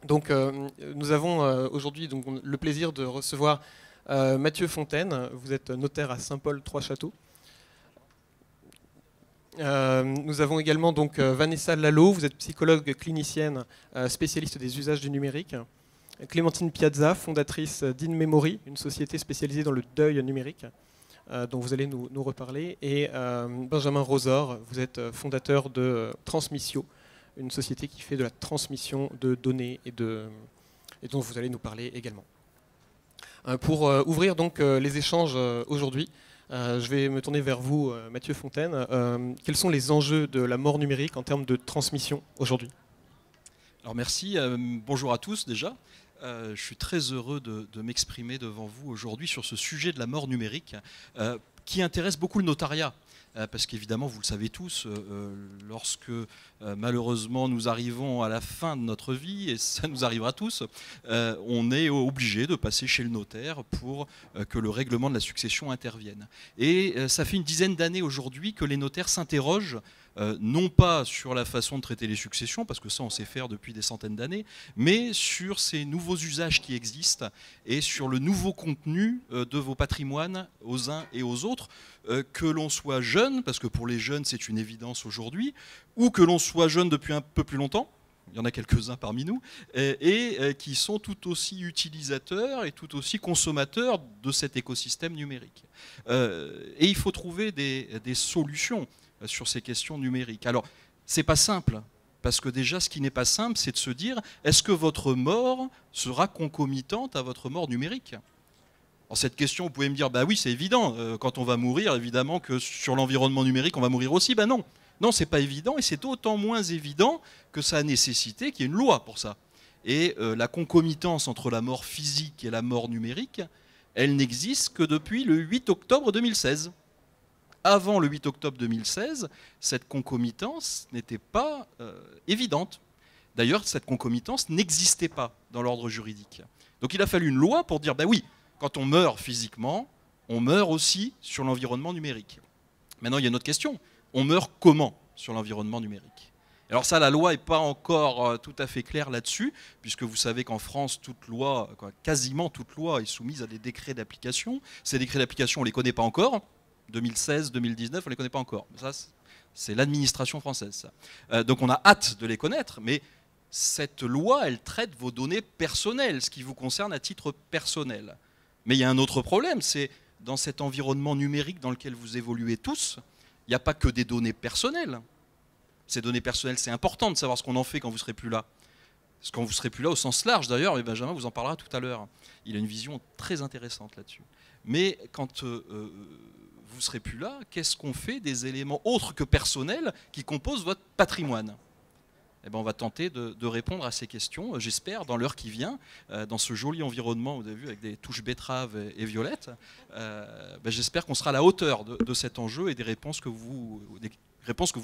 Donc, nous avons aujourd'hui donc, le plaisir de recevoir Mathieu Fontaine. Vous êtes notaire à Saint-Paul-Trois-Châteaux. Nous avons également donc Vanessa Lalo. Vous êtes psychologue clinicienne, spécialiste des usages du numérique. Clémentine Piazza, fondatrice d'In Memory, une société spécialisée dans le deuil numérique, dont vous allez nous reparler. Et Benjamin Rosor, vous êtes fondateur de Transmissio, une société qui fait de la transmission de données et dont vous allez nous parler également. Pour ouvrir donc les échanges aujourd'hui, je vais me tourner vers vous, Mathieu Fontaine. Quels sont les enjeux de la mort numérique en termes de transmission aujourd'hui ? Alors merci, bonjour à tous déjà. Je suis très heureux de m'exprimer devant vous aujourd'hui sur ce sujet de la mort numérique qui intéresse beaucoup le notariat. Parce qu'évidemment, vous le savez tous, lorsque malheureusement nous arrivons à la fin de notre vie, et ça nous arrivera tous, on est obligé de passer chez le notaire pour que le règlement de la succession intervienne. Et ça fait une dizaine d'années aujourd'hui que les notaires s'interrogent non pas sur la façon de traiter les successions, parce que ça on sait faire depuis des centaines d'années, mais sur ces nouveaux usages qui existent et sur le nouveau contenu de vos patrimoines aux uns et aux autres, que l'on soit jeune, parce que pour les jeunes c'est une évidence aujourd'hui, ou que l'on soit jeune depuis un peu plus longtemps, il y en a quelques-uns parmi nous, et qui sont tout aussi utilisateurs et tout aussi consommateurs de cet écosystème numérique. Et il faut trouver des solutions sur ces questions numériques. Alors, c'est pas simple, parce que déjà, ce qui n'est pas simple, c'est de se dire, est-ce que votre mort sera concomitante à votre mort numérique ? Alors, cette question, vous pouvez me dire, bah oui, c'est évident, quand on va mourir, évidemment que sur l'environnement numérique, on va mourir aussi. Ben non, non, c'est pas évident, et c'est d'autant moins évident que ça a nécessité qu'il y ait une loi pour ça. Et la concomitance entre la mort physique et la mort numérique, elle n'existe que depuis le 8 octobre 2016. Avant le 8 octobre 2016, cette concomitance n'était pas évidente. D'ailleurs, cette concomitance n'existait pas dans l'ordre juridique. Donc il a fallu une loi pour dire, ben oui, quand on meurt physiquement, on meurt aussi sur l'environnement numérique. Maintenant, il y a une autre question. On meurt comment sur l'environnement numérique ? Alors ça, la loi n'est pas encore tout à fait claire là-dessus, puisque vous savez qu'en France, toute loi, quasiment toute loi est soumise à des décrets d'application. Ces décrets d'application, on ne les connaît pas encore. 2016, 2019, on ne les connaît pas encore. Ça, c'est l'administration française. Ça. Donc on a hâte de les connaître, mais cette loi, elle traite vos données personnelles, ce qui vous concerne à titre personnel. Mais il y a un autre problème, c'est dans cet environnement numérique dans lequel vous évoluez tous, il n'y a pas que des données personnelles. Ces données personnelles, c'est important de savoir ce qu'on en fait quand vous ne serez plus là. Parce que quand vous ne serez plus là, au sens large d'ailleurs, et Benjamin vous en parlera tout à l'heure. Il a une vision très intéressante là-dessus. Mais quand vous ne serez plus là, qu'est-ce qu'on fait des éléments autres que personnels qui composent votre patrimoine ? Eh ben, on va tenter de répondre à ces questions, j'espère, dans l'heure qui vient, dans ce joli environnement, vous avez vu, avec des touches betteraves et violettes. J'espère qu'on sera à la hauteur de cet enjeu et des réponses que vous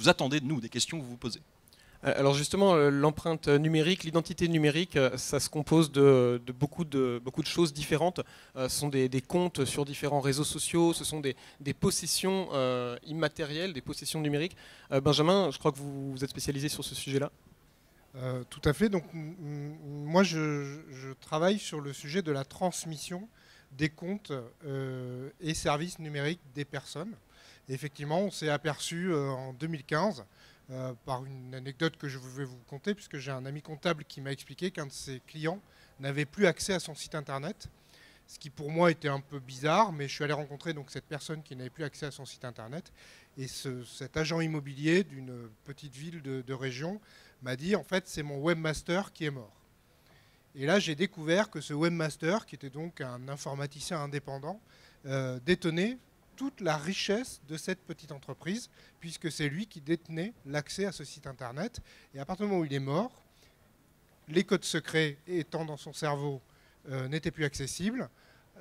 attendez de nous, des questions que vous vous posez. Alors justement, l'empreinte numérique, l'identité numérique, ça se compose de beaucoup de choses différentes. Ce sont des comptes sur différents réseaux sociaux, ce sont des possessions immatérielles, des possessions numériques. Benjamin, je crois que vous êtes spécialisé sur ce sujet-là. Tout à fait. Donc, moi, je travaille sur le sujet de la transmission des comptes et services numériques des personnes. Et effectivement, on s'est aperçu en 2015 par une anecdote que je vais vous conter, puisque j'ai un ami comptable qui m'a expliqué qu'un de ses clients n'avait plus accès à son site internet, ce qui pour moi était un peu bizarre, mais je suis allé rencontrer donc cette personne qui n'avait plus accès à son site internet, et cet agent immobilier d'une petite ville de région m'a dit, en fait, c'est mon webmaster qui est mort. Et là, j'ai découvert que ce webmaster, qui était donc un informaticien indépendant, détenait toute la richesse de cette petite entreprise, puisque c'est lui qui détenait l'accès à ce site internet. Et à partir du moment où il est mort, les codes secrets étant dans son cerveau n'étaient plus accessibles,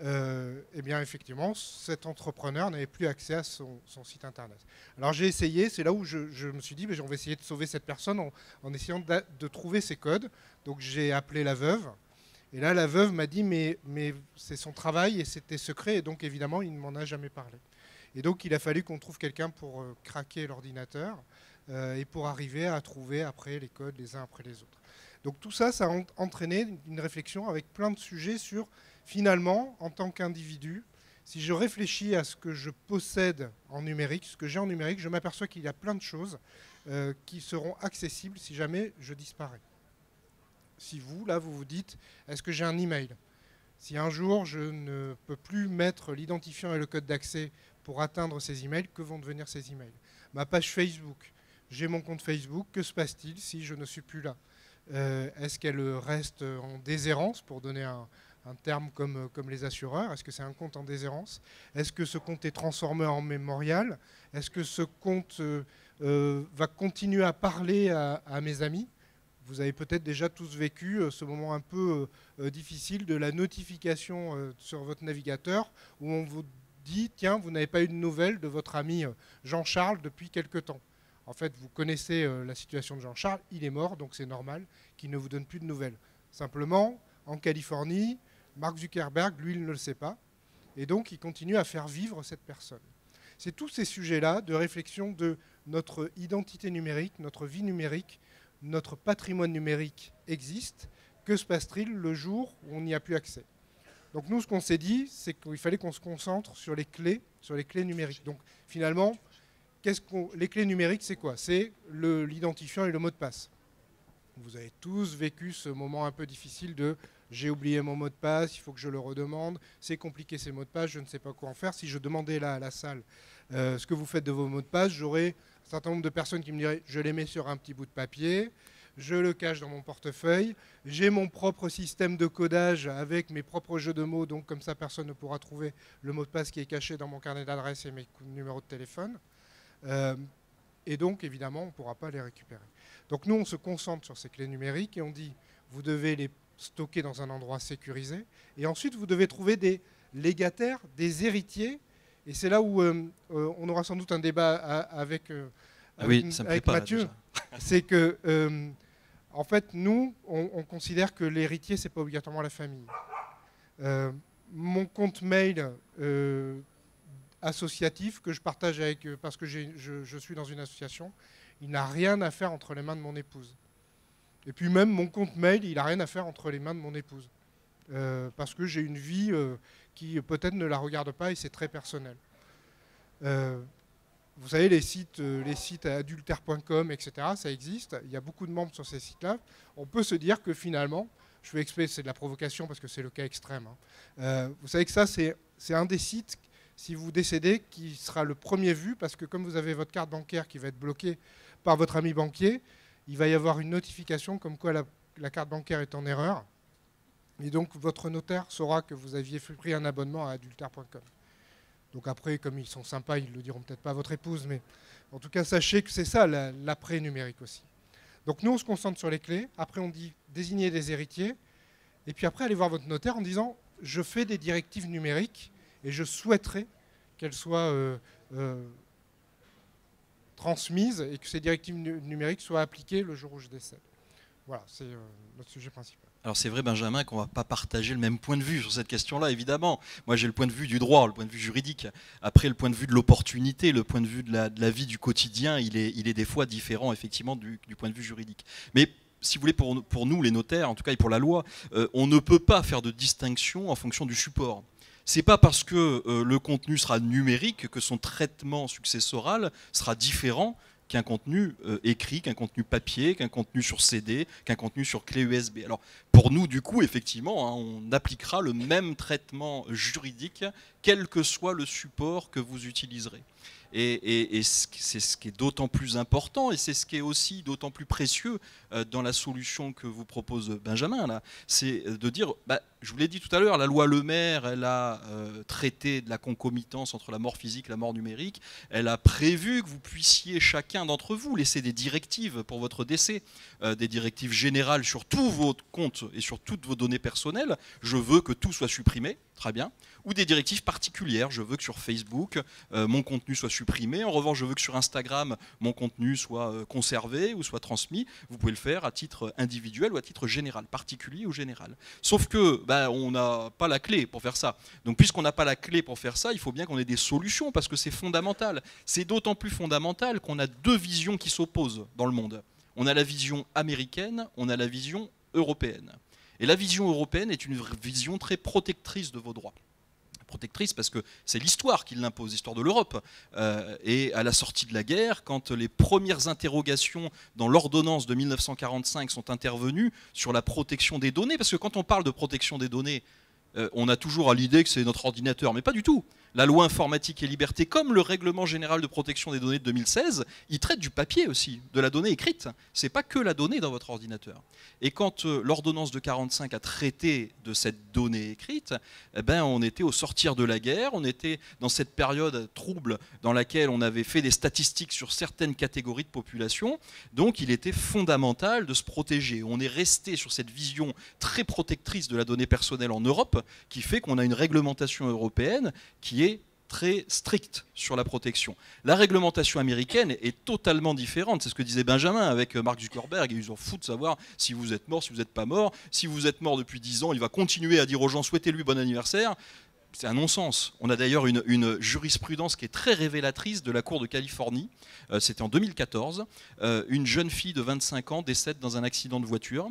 et bien effectivement, cet entrepreneur n'avait plus accès à son site internet. Alors j'ai essayé, c'est là où je me suis dit, on va essayer de sauver cette personne en essayant de trouver ces codes. Donc j'ai appelé la veuve. Et là, la veuve m'a dit, mais c'est son travail et c'était secret, et donc évidemment, il ne m'en a jamais parlé. Et donc, il a fallu qu'on trouve quelqu'un pour craquer l'ordinateur et pour arriver à trouver après les codes les uns après les autres. Donc tout ça, ça a entraîné une réflexion avec plein de sujets sur, finalement, en tant qu'individu, si je réfléchis à ce que je possède en numérique, ce que j'ai en numérique, je m'aperçois qu'il y a plein de choses qui seront accessibles si jamais je disparais. Si vous, là, vous vous dites, est-ce que j'ai un email? Si un jour, je ne peux plus mettre l'identifiant et le code d'accès pour atteindre ces emails, que vont devenir ces emails? Ma page Facebook, j'ai mon compte Facebook, que se passe-t-il si je ne suis plus là? Est-ce qu'elle reste en déshérence, pour donner un terme comme les assureurs? Est-ce que c'est un compte en déshérence? Est-ce que ce compte est transformé en mémorial? Est-ce que ce compte va continuer à parler à mes amis? Vous avez peut-être déjà tous vécu ce moment un peu difficile de la notification sur votre navigateur où on vous dit « Tiens, vous n'avez pas eu de nouvelles de votre ami Jean-Charles depuis quelque temps ». En fait, vous connaissez la situation de Jean-Charles, il est mort, donc c'est normal qu'il ne vous donne plus de nouvelles. Simplement, en Californie, Mark Zuckerberg, lui, il ne le sait pas, et donc il continue à faire vivre cette personne. C'est tous ces sujets-là de réflexion de notre identité numérique, notre vie numérique, notre patrimoine numérique existe. Que se passe-t-il le jour où on n'y a plus accès? Donc nous, ce qu'on s'est dit, c'est qu'il fallait qu'on se concentre sur les clés numériques. Donc finalement, les clés numériques, c'est quoi? C'est l'identifiant et le mot de passe. Vous avez tous vécu ce moment un peu difficile de « j'ai oublié mon mot de passe, il faut que je le redemande, c'est compliqué ces mots de passe, je ne sais pas quoi en faire ». Si je demandais là à la salle ce que vous faites de vos mots de passe, j'aurais un certain nombre de personnes qui me diraient « je les mets sur un petit bout de papier, je le cache dans mon portefeuille, j'ai mon propre système de codage avec mes propres jeux de mots, donc comme ça personne ne pourra trouver le mot de passe qui est caché dans mon carnet d'adresse et mes numéros de téléphone ». Et donc, évidemment, on ne pourra pas les récupérer. Donc nous, on se concentre sur ces clés numériques et on dit, vous devez les stocker dans un endroit sécurisé. Et ensuite, vous devez trouver des légataires, des héritiers. Et c'est là où on aura sans doute un débat avec Mathieu. C'est que, en fait, nous, on considère que l'héritier, ce n'est pas obligatoirement la famille. Mon compte mail associatif que je partage avec, parce que je suis dans une association, il n'a rien à faire entre les mains de mon épouse. Et puis même mon compte mail, il n'a rien à faire entre les mains de mon épouse. Parce que j'ai une vie qui peut-être ne la regarde pas et c'est très personnel. Vous savez, les sites adultère.com, etc., ça existe. Il y a beaucoup de membres sur ces sites-là. On peut se dire que finalement, je fais exprès, c'est de la provocation parce que c'est le cas extrême. Vous savez que ça, c'est un des sites, si vous décédez, qui sera le premier vu, parce que comme vous avez votre carte bancaire qui va être bloquée par votre ami banquier, il va y avoir une notification comme quoi la carte bancaire est en erreur. Et donc, votre notaire saura que vous aviez pris un abonnement à adultère.com. Donc après, comme ils sont sympas, ils ne le diront peut-être pas à votre épouse, mais en tout cas, sachez que c'est ça l'après-numérique aussi. Donc nous, on se concentre sur les clés. Après, on dit désigner des héritiers. Et puis après, allez voir votre notaire en disant « je fais des directives numériques et je souhaiterais qu'elles soient transmises et que ces directives numériques soient appliquées le jour où je décède ». Voilà, c'est notre sujet principal. Alors c'est vrai, Benjamin, qu'on ne va pas partager le même point de vue sur cette question-là, évidemment. Moi, j'ai le point de vue du droit, le point de vue juridique. Après, le point de vue de l'opportunité, le point de vue de la vie du quotidien, il est des fois différent, effectivement, du point de vue juridique. Mais si vous voulez, pour nous, les notaires, en tout cas, et pour la loi, on ne peut pas faire de distinction en fonction du support. C'est pas parce que le contenu sera numérique que son traitement successoral sera différent qu'un contenu écrit, qu'un contenu papier, qu'un contenu sur CD, qu'un contenu sur clé USB. Alors pour nous, du coup, effectivement, hein, on appliquera le même traitement juridique, quel que soit le support que vous utiliserez. Et c'est ce qui est d'autant plus important et c'est ce qui est aussi d'autant plus précieux dans la solution que vous propose Benjamin, là, c'est de dire, je vous l'ai dit tout à l'heure, la loi Le Maire, elle a traité de la concomitance entre la mort physique et la mort numérique, elle a prévu que vous puissiez chacun d'entre vous laisser des directives pour votre décès, des directives générales sur tous vos comptes et sur toutes vos données personnelles, je veux que tout soit supprimé, très bien, ou des directives particulières, je veux que sur Facebook, mon contenu soit supprimé, en revanche je veux que sur Instagram, mon contenu soit conservé ou soit transmis, vous pouvez le faire à titre individuel ou à titre général, particulier ou général. Sauf que on n'a pas la clé pour faire ça. Donc puisqu'on n'a pas la clé pour faire ça, il faut bien qu'on ait des solutions parce que c'est fondamental. C'est d'autant plus fondamental qu'on a deux visions qui s'opposent dans le monde. On a la vision américaine, on a la vision européenne. Et la vision européenne est une vision très protectrice de vos droits. Protectrice parce que c'est l'histoire qui l'impose, l'histoire de l'Europe. Et à la sortie de la guerre, quand les premières interrogations dans l'ordonnance de 1945 sont intervenues sur la protection des données, parce que quand on parle de protection des données, on a toujours à l'idée que c'est notre ordinateur, mais pas du tout. La loi informatique et liberté, comme le règlement général de protection des données de 2016, il traite du papier aussi, de la donnée écrite. C'est pas que la donnée dans votre ordinateur. Et quand l'ordonnance de 45 a traité de cette donnée écrite, eh ben, on était au sortir de la guerre, on était dans cette période trouble dans laquelle on avait fait des statistiques sur certaines catégories de population. Donc il était fondamental de se protéger. On est resté sur cette vision très protectrice de la donnée personnelle en Europe, qui fait qu'on a une réglementation européenne qui est très stricte sur la protection. La réglementation américaine est totalement différente. C'est ce que disait Benjamin avec Mark Zuckerberg. Ils s'en foutent de savoir si vous êtes mort, si vous n'êtes pas mort. Si vous êtes mort depuis 10 ans, il va continuer à dire aux gens souhaitez-lui bon anniversaire. C'est un non-sens. On a d'ailleurs une jurisprudence qui est très révélatrice de la Cour de Californie. C'était en 2014. Une jeune fille de 25 ans décède dans un accident de voiture.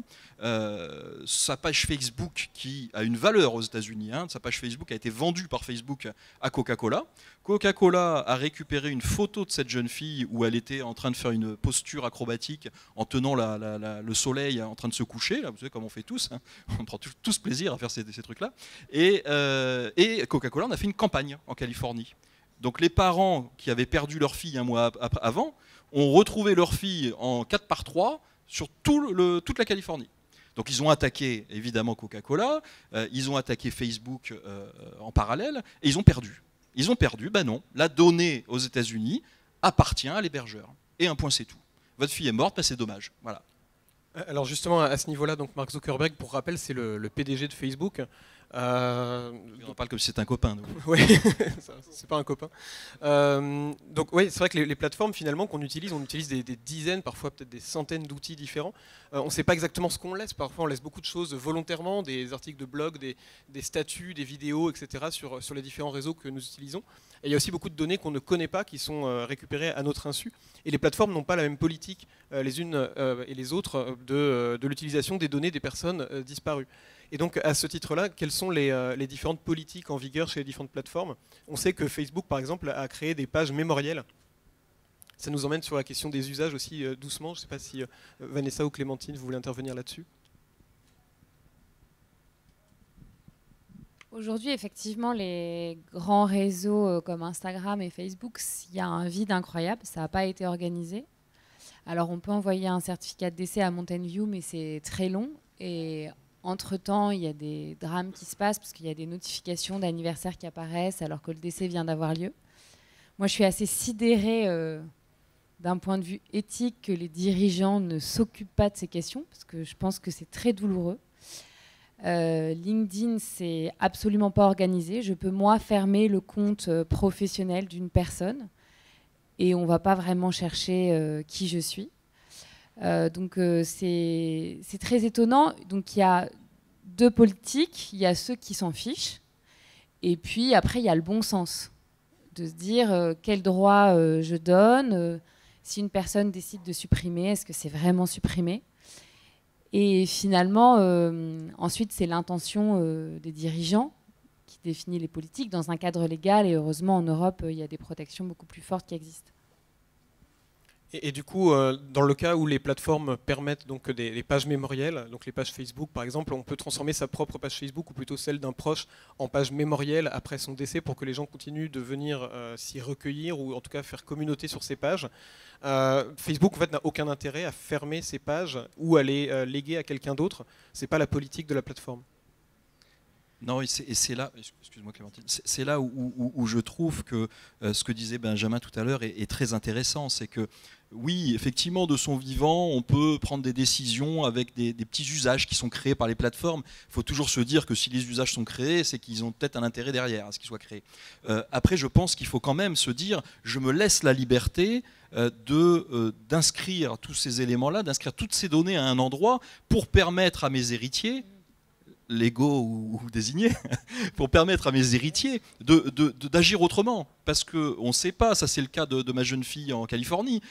Sa page Facebook, qui a une valeur aux États-Unis, sa page Facebook a été vendue par Facebook à Coca-Cola. Coca-Cola a récupéré une photo de cette jeune fille où elle était en train de faire une posture acrobatique en tenant le soleil en train de se coucher. Là, vous savez comme on fait tous. On prend tous plaisir à faire ces trucs-là. Et Coca-Cola en a fait une campagne en Californie. Donc les parents qui avaient perdu leur fille un mois avant ont retrouvé leur fille en 4x3 sur toute la Californie. Donc ils ont attaqué évidemment Coca-Cola, ils ont attaqué Facebook en parallèle, et ils ont perdu. Ils ont perdu, ben non, la donnée aux États-Unis appartient à l'hébergeur. Et un point c'est tout. Votre fille est morte, ben c'est dommage. Voilà. Alors justement, à ce niveau-là, donc Mark Zuckerberg, pour rappel, c'est le PDG de Facebook. On en parle comme si c'était un copain. Oui, c'est pas un copain. Donc oui, c'est vrai que les plateformes finalement qu'on utilise, on utilise des dizaines, parfois peut-être des centaines d'outils différents. On ne sait pas exactement ce qu'on laisse. Parfois on laisse beaucoup de choses volontairement, des articles de blog, des statuts, des vidéos, etc. sur les différents réseaux que nous utilisons. Et il y a aussi beaucoup de données qu'on ne connaît pas, qui sont récupérées à notre insu. Et les plateformes n'ont pas la même politique les unes et les autres de l'utilisation des données des personnes disparues. Et donc, à ce titre-là, quelles sont les différentes politiques en vigueur chez les différentes plateformes? On sait que Facebook, par exemple, a créé des pages mémorielles. Ça nous emmène sur la question des usages aussi doucement. Je ne sais pas si Vanessa ou Clémentine, vous voulez intervenir là-dessus. Aujourd'hui, effectivement, les grands réseaux comme Instagram et Facebook, il y a un vide incroyable. Ça n'a pas été organisé. Alors, on peut envoyer un certificat de décès à Mountain View, mais c'est très long. Et entre-temps, il y a des drames qui se passent parce qu'il y a des notifications d'anniversaire qui apparaissent alors que le décès vient d'avoir lieu. Moi, je suis assez sidérée d'un point de vue éthique que les dirigeants ne s'occupent pas de ces questions parce que je pense que c'est très douloureux. LinkedIn, c'est absolument pas organisé. Je peux, moi, fermer le compte professionnel d'une personne et on ne va pas vraiment chercher qui je suis. Donc c'est très étonnant. Donc il y a deux politiques, il y a ceux qui s'en fichent, et puis après il y a le bon sens, de se dire quel droit je donne, si une personne décide de supprimer, est-ce que c'est vraiment supprimé? Et finalement, ensuite c'est l'intention des dirigeants qui définit les politiques dans un cadre légal, et heureusement en Europe il y a des protections beaucoup plus fortes qui existent. Et du coup, dans le cas où les plateformes permettent donc des pages mémorielles, donc les pages Facebook par exemple, on peut transformer sa propre page Facebook ou plutôt celle d'un proche en page mémorielle après son décès pour que les gens continuent de venir s'y recueillir ou en tout cas faire communauté sur ces pages. Facebook en fait n'a aucun intérêt à fermer ces pages ou à les léguer à quelqu'un d'autre. C'est pas la politique de la plateforme. Non, et c'est là, excuse-moi Clémentine, c'est là où je trouve que ce que disait Benjamin tout à l'heure est très intéressant. C'est que oui, effectivement, de son vivant, on peut prendre des décisions avec des petits usages qui sont créés par les plateformes. Il faut toujours se dire que si les usages sont créés, c'est qu'ils ont peut-être un intérêt derrière à ce qu'ils soient créés. Après, je pense qu'il faut quand même se dire, je me laisse la liberté d'inscrire tous ces éléments-là, d'inscrire toutes ces données à un endroit pour permettre à mes héritiers légaux ou désignés, pour permettre à mes héritiers d'agir autrement. Parce qu'on ne sait pas, ça c'est le cas de ma jeune fille en Californie.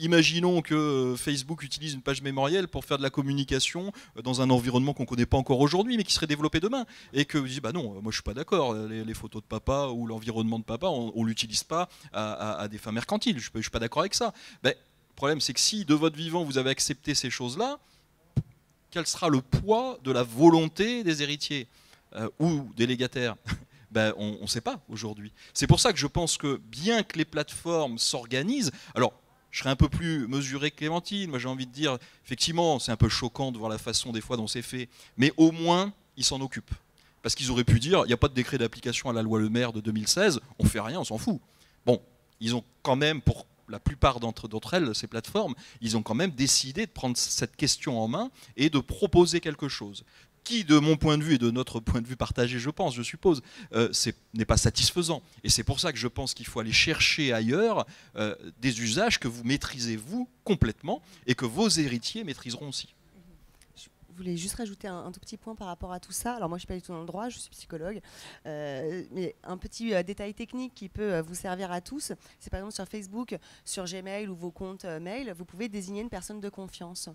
Imaginons que Facebook utilise une page mémorielle pour faire de la communication dans un environnement qu'on ne connaît pas encore aujourd'hui, mais qui serait développé demain. Et que vous dites, bah non, moi je ne suis pas d'accord, les photos de papa ou l'environnement de papa, on ne l'utilise pas à des fins mercantiles. Je ne suis pas d'accord avec ça. Ben, le problème c'est que si de votre vivant vous avez accepté ces choses-là, quel sera le poids de la volonté des héritiers ou des légataires? Ben, on ne sait pas aujourd'hui. C'est pour ça que je pense que bien que les plateformes s'organisent, alors je serais un peu plus mesuré que Clémentine, moi j'ai envie de dire, effectivement c'est un peu choquant de voir la façon des fois dont c'est fait, mais au moins ils s'en occupent. Parce qu'ils auraient pu dire, il n'y a pas de décret d'application à la loi Le Maire de 2016, on fait rien, on s'en fout. Bon, ils ont quand même, pour la plupart d'entre elles, ces plateformes, ils ont quand même décidé de prendre cette question en main et de proposer quelque chose qui, de mon point de vue et de notre point de vue partagé, je suppose, n'est pas satisfaisant. Et c'est pour ça que je pense qu'il faut aller chercher ailleurs des usages que vous maîtrisez, vous, complètement, et que vos héritiers maîtriseront aussi. Je voulais juste rajouter un tout petit point par rapport à tout ça. Alors moi, je ne suis pas du tout dans le droit, je suis psychologue. Mais un petit détail technique qui peut vous servir à tous, c'est par exemple sur Facebook, sur Gmail ou vos comptes mail, vous pouvez désigner une personne de confiance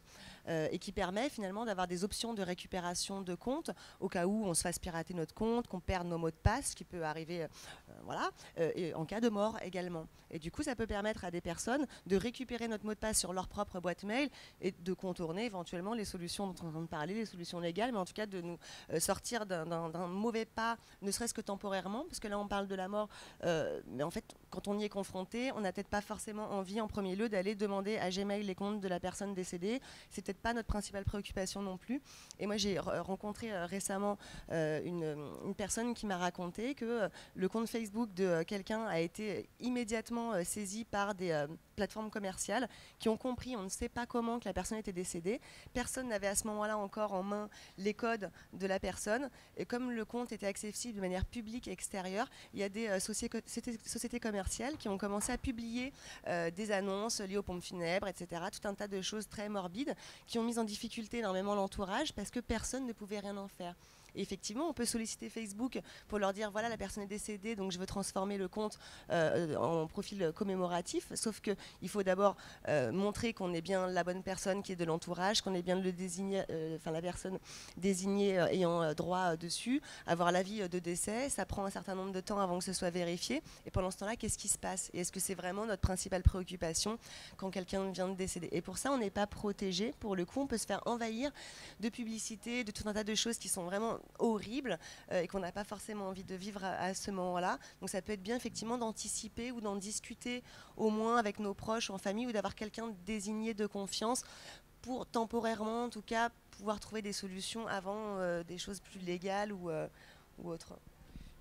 et qui permet finalement d'avoir des options de récupération de compte au cas où on se fasse pirater notre compte, qu'on perde nos mots de passe, ce qui peut arriver voilà, et en cas de mort également. Et du coup, ça peut permettre à des personnes de récupérer notre mot de passe sur leur propre boîte mail et de contourner éventuellement les solutions dont on vient de parler, les solutions légales, mais en tout cas de nous sortir d'un mauvais pas, ne serait-ce que temporairement, parce que là on parle de la mort, mais en fait quand on y est confronté, on n'a peut-être pas forcément envie en premier lieu d'aller demander à Gmail les comptes de la personne décédée, c'est peut-être pas notre principale préoccupation non plus. Et moi j'ai rencontré récemment une personne qui m'a raconté que le compte Facebook de quelqu'un a été immédiatement saisi par des plateformes commerciales qui ont compris, on ne sait pas comment, que la personne était décédée. Personne n'avait à ce moment-là encore en main les codes de la personne. Et comme le compte était accessible de manière publique et extérieure, il y a des sociétés commerciales qui ont commencé à publier des annonces liées aux pompes funèbres, etc. Tout un tas de choses très morbides qui ont mis en difficulté énormément l'entourage parce que personne ne pouvait rien en faire. Et effectivement, on peut solliciter Facebook pour leur dire voilà, la personne est décédée, donc je veux transformer le compte en profil commémoratif. Sauf qu'il faut d'abord montrer qu'on est bien la bonne personne qui est de l'entourage, qu'on est bien le désigné, la personne désignée ayant droit dessus, avoir l'avis de décès. Ça prend un certain nombre de temps avant que ce soit vérifié. Et pendant ce temps-là, qu'est-ce qui se passe? Et est-ce que c'est vraiment notre principale préoccupation quand quelqu'un vient de décéder? Et pour ça, on n'est pas protégé. Pour le coup, on peut se faire envahir de publicité, de tout un tas de choses qui sont vraiment horrible et qu'on n'a pas forcément envie de vivre à ce moment-là. Donc ça peut être bien effectivement d'anticiper ou d'en discuter au moins avec nos proches ou en famille ou d'avoir quelqu'un désigné de confiance pour temporairement en tout cas pouvoir trouver des solutions avant des choses plus légales ou autres.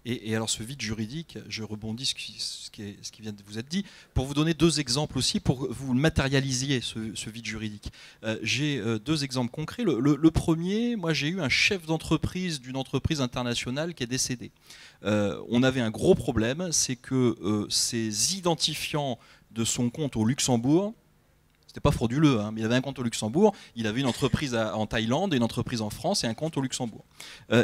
Et alors ce vide juridique, je rebondis ce qui vient de vous être dit, pour vous donner deux exemples aussi, pour que vous matérialisiez ce vide juridique. J'ai deux exemples concrets. Le premier, moi j'ai eu un chef d'entreprise d'une entreprise internationale qui est décédé. On avait un gros problème, c'est que ses identifiants de son compte au Luxembourg, c'était pas frauduleux, hein, mais il avait un compte au Luxembourg, il avait une entreprise en Thaïlande et une entreprise en France et un compte au Luxembourg.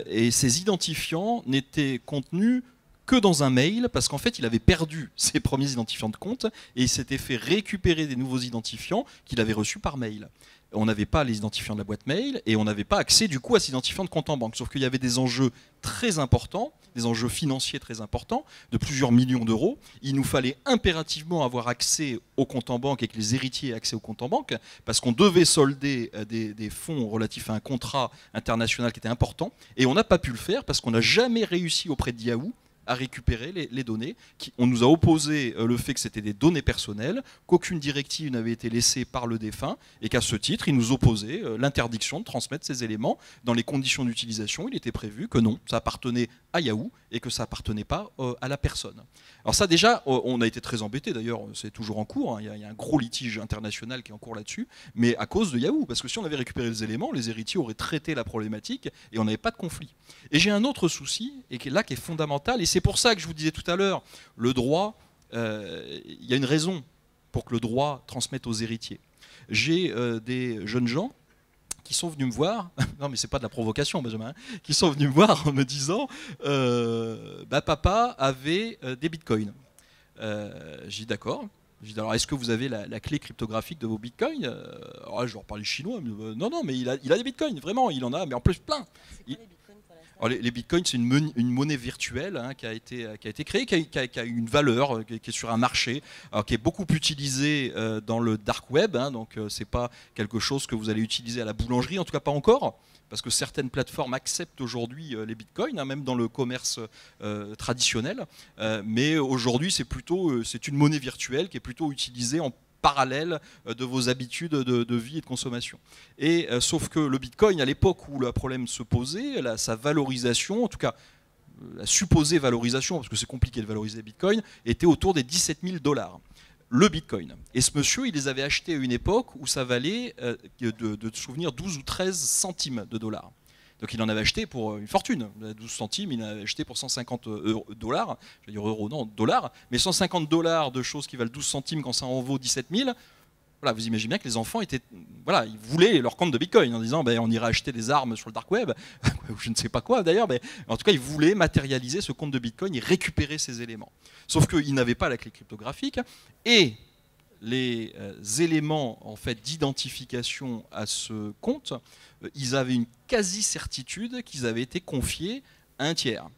Et ces identifiants n'étaient contenus que dans un mail, parce qu'en fait il avait perdu ses premiers identifiants de compte et il s'était fait récupérer des nouveaux identifiants qu'il avait reçus par mail. On n'avait pas les identifiants de la boîte mail et on n'avait pas accès du coup à ces identifiants de compte en banque. Sauf qu'il y avait des enjeux très importants, des enjeux financiers très importants, de plusieurs millions d'euros. Il nous fallait impérativement avoir accès au compte en banque et que les héritiers aient accès au compte en banque, parce qu'on devait solder des fonds relatifs à un contrat international qui était important. Et on n'a pas pu le faire parce qu'on n'a jamais réussi auprès de Yahoo à récupérer les données. On nous a opposé le fait que c'était des données personnelles, qu'aucune directive n'avait été laissée par le défunt, et qu'à ce titre, il nous opposait l'interdiction de transmettre ces éléments. Dans les conditions d'utilisation, il était prévu que non, ça appartenait à Yahoo et que ça appartenait pas à la personne. Alors ça déjà, on a été très embêtés, d'ailleurs, c'est toujours en cours, hein. Il y a un gros litige international qui est en cours là-dessus, mais à cause de Yahoo, parce que si on avait récupéré les éléments, les héritiers auraient traité la problématique et on n'avait pas de conflit. Et j'ai un autre souci, et qui est fondamental, et c'est pour ça que je vous disais tout à l'heure, le droit, il y a une raison pour que le droit transmette aux héritiers. J'ai des jeunes gens qui sont venus me voir, non mais c'est pas de la provocation Benjamin, qui sont venus me voir en me disant papa avait des bitcoins. J'ai dit d'accord. J'ai dit alors est-ce que vous avez la clé cryptographique de vos bitcoins? Alors là, je leur parlais chinois, non mais il a des bitcoins, vraiment, il en a, mais en plus plein. Alors, les bitcoins, c'est une monnaie virtuelle qui a été créée, qui a une valeur, qui est sur un marché, alors, qui est beaucoup utilisée dans le dark web. Donc, c'est pas quelque chose que vous allez utiliser à la boulangerie, en tout cas pas encore, parce que certaines plateformes acceptent aujourd'hui les bitcoins, même dans le commerce traditionnel. Mais aujourd'hui, c'est une monnaie virtuelle qui est plutôt utilisée en parallèle de vos habitudes de vie et de consommation. Et sauf que le Bitcoin, à l'époque où le problème se posait, sa valorisation, en tout cas la supposée valorisation, parce que c'est compliqué de valoriser les Bitcoins, était autour des 17 000 $. Le Bitcoin. Et ce monsieur, il les avait achetés à une époque où ça valait, de souvenir, 12 ou 13 centimes de dollars. Donc il en avait acheté pour une fortune, 12 centimes, il en avait acheté pour 150 $, je vais dire euros, non, dollars, mais 150 $ de choses qui valent 12 centimes quand ça en vaut 17 000, voilà, vous imaginez bien que les enfants ils voulaient leur compte de Bitcoin en disant on ira acheter des armes sur le dark web, ou je ne sais pas quoi d'ailleurs, mais en tout cas ils voulaient matérialiser ce compte de Bitcoin et récupérer ces éléments. Sauf qu'ils n'avaient pas la clé cryptographique et les éléments en fait d'identification à ce compte, ils avaient une quasi-certitude qu'ils avaient été confiés à un tiers.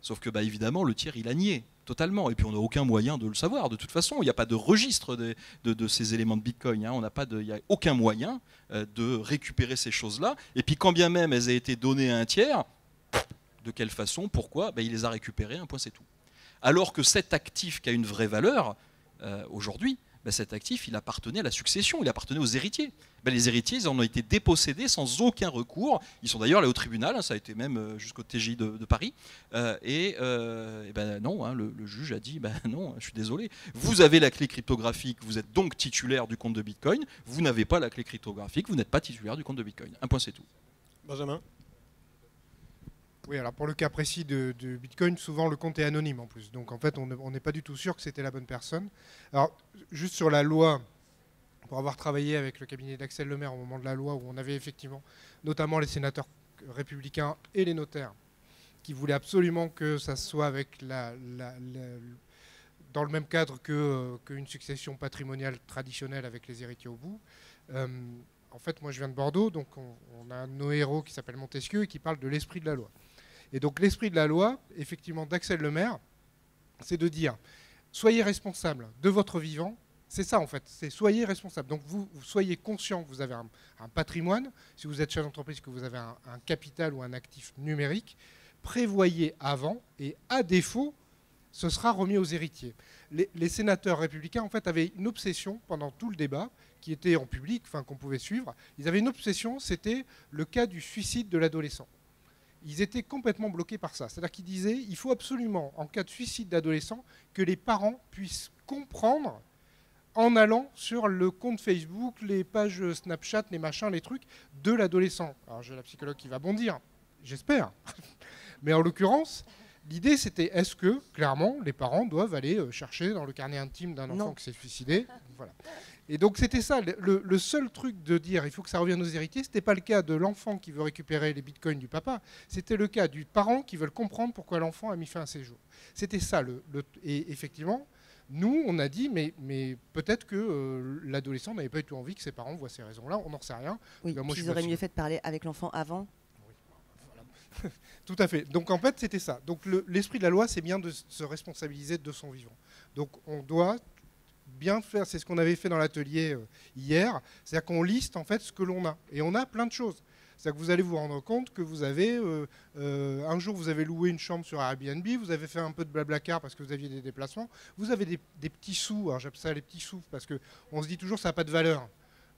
Sauf que évidemment le tiers il a nié totalement, et puis on n'a aucun moyen de le savoir. De toute façon, il n'y a pas de registre de ces éléments de Bitcoin. Il n'y a aucun moyen de récupérer ces choses-là. Et puis quand bien même elles aient été données à un tiers, de quelle façon, pourquoi, il les a récupérées, un point c'est tout. Alors que cet actif qui a une vraie valeur, aujourd'hui, cet actif, il appartenait à la succession, il appartenait aux héritiers. Les héritiers, ils en ont été dépossédés sans aucun recours. Ils sont d'ailleurs allés au tribunal, ça a été même jusqu'au TGI de Paris. Non, le juge a dit, non, je suis désolé. Vous avez la clé cryptographique, vous êtes donc titulaire du compte de Bitcoin. Vous n'avez pas la clé cryptographique, vous n'êtes pas titulaire du compte de Bitcoin. Un point, c'est tout. Benjamin? Oui, alors pour le cas précis de Bitcoin, souvent le compte est anonyme en plus. Donc en fait, on n'est pas du tout sûr que c'était la bonne personne. Alors, juste sur la loi, pour avoir travaillé avec le cabinet d'Axel Lemaire au moment de la loi, où on avait effectivement notamment les sénateurs républicains et les notaires qui voulaient absolument que ça soit avec dans le même cadre qu'une succession patrimoniale traditionnelle avec les héritiers au bout. En fait, moi je viens de Bordeaux, donc on a un de nos héros qui s'appelle Montesquieu et qui parle de l'esprit de la loi. Et donc l'esprit de la loi, effectivement, d'Axel Lemaire, c'est de dire, soyez responsable de votre vivant, c'est ça en fait, c'est soyez responsable. Donc vous soyez conscient que vous avez un patrimoine, si vous êtes chef d'entreprise, que vous avez un capital ou un actif numérique, prévoyez avant, et à défaut, ce sera remis aux héritiers. Les sénateurs républicains, en fait, avaient une obsession pendant tout le débat, qui était en public, qu'on pouvait suivre. Ils avaient une obsession, c'était le cas du suicide de l'adolescent. Ils étaient complètement bloqués par ça. C'est-à-dire qu'ils disaient, il faut absolument, en cas de suicide d'adolescent, que les parents puissent comprendre en allant sur le compte Facebook, les pages Snapchat, les machins, les trucs de l'adolescent. Alors j'ai la psychologue qui va bondir, j'espère. Mais en l'occurrence, l'idée c'était, est-ce que, clairement, les parents doivent aller chercher dans le carnet intime d'un enfant qui s'est suicidé? Voilà. Et donc c'était ça, le seul truc de dire il faut que ça revienne aux héritiers, ce n'était pas le cas de l'enfant qui veut récupérer les bitcoins du papa, c'était le cas du parent qui veut comprendre pourquoi l'enfant a mis fin à ses jours. C'était ça. Et effectivement, nous, on a dit, mais peut-être que l'adolescent n'avait pas du tout envie que ses parents voient ces raisons-là, on n'en sait rien. Oui, moi, ils auraient mieux fait de parler avec l'enfant avant. Oui, voilà. Tout à fait. Donc en fait, c'était ça. Donc l'esprit de la loi, c'est bien de se responsabiliser de son vivant. Donc on doit bien faire, c'est ce qu'on avait fait dans l'atelier hier, c'est-à-dire qu'on liste en fait ce que l'on a. Et on a plein de choses. C'est-à-dire que vous allez vous rendre compte que vous avez, un jour vous avez loué une chambre sur Airbnb, vous avez fait un peu de blablacar parce que vous aviez des déplacements, vous avez des petits sous, alors j'appelle ça les petits sous, parce qu'on se dit toujours ça n'a pas de valeur.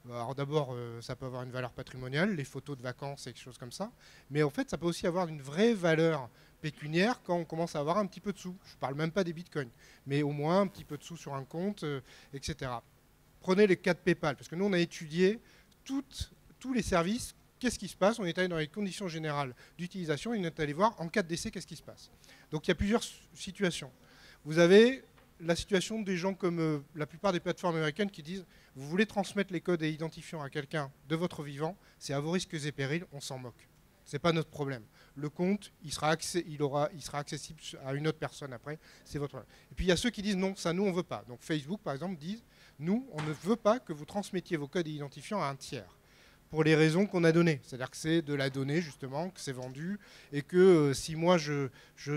Alors d'abord, ça peut avoir une valeur patrimoniale, les photos de vacances et quelque chose comme ça, mais en fait ça peut aussi avoir une vraie valeur pécuniaire quand on commence à avoir un petit peu de sous. Je ne parle même pas des bitcoins, mais au moins un petit peu de sous sur un compte, etc. Prenez les cas de PayPal, parce que nous on a étudié tous les services. Qu'est-ce qui se passe? On est allé dans les conditions générales d'utilisation et on est allé voir en cas de décès qu'est-ce qui se passe. Donc il y a plusieurs situations. Vous avez la situation des gens comme la plupart des plateformes américaines qui disent « Vous voulez transmettre les codes et identifiants à quelqu'un de votre vivant, c'est à vos risques et périls, on s'en moque. Ce n'est pas notre problème. Le compte, il sera accessible à une autre personne après, c'est votre problème. » Et puis il y a ceux qui disent « Non, ça nous on ne veut pas. » Donc Facebook par exemple disent « Nous, on ne veut pas que vous transmettiez vos codes et identifiants à un tiers. » Pour les raisons qu'on a données. C'est-à-dire que c'est de la donnée, justement, que c'est vendu, et que si moi, je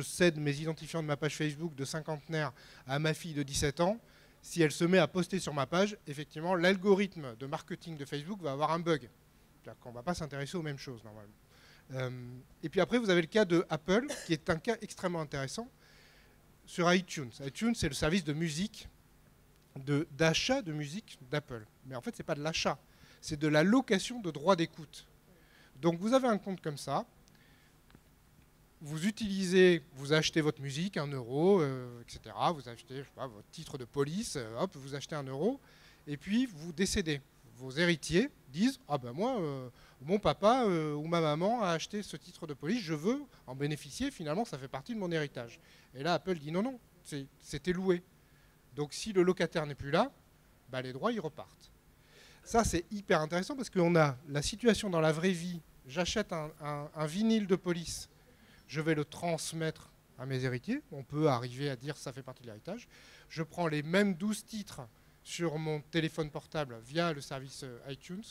cède mes identifiants de ma page Facebook de cinquantenaire à ma fille de 17 ans, si elle se met à poster sur ma page, effectivement, l'algorithme de marketing de Facebook va avoir un bug. C'est-à-dire qu'on ne va pas s'intéresser aux mêmes choses, normalement. Et puis après, vous avez le cas de Apple, qui est un cas extrêmement intéressant, sur iTunes. iTunes, c'est le service de musique, d'achat de musique d'Apple. Mais en fait, ce n'est pas de l'achat. C'est de la location de droits d'écoute. Donc vous avez un compte comme ça, vous utilisez, vous achetez votre musique, 1 euro, etc. Vous achetez, je sais pas, votre titre de police, hop, vous achetez 1 euro, et puis vous décédez. Vos héritiers disent « Ah ben moi, mon papa ou ma maman a acheté ce titre de police, je veux en bénéficier, finalement ça fait partie de mon héritage. » Et là Apple dit « Non, non, c'était loué. Donc si le locataire n'est plus là, bah, les droits ils repartent. » Ça, c'est hyper intéressant parce qu'on a la situation dans la vraie vie. J'achète un vinyle de police, je vais le transmettre à mes héritiers. On peut arriver à dire que ça fait partie de l'héritage. Je prends les mêmes 12 titres sur mon téléphone portable via le service iTunes.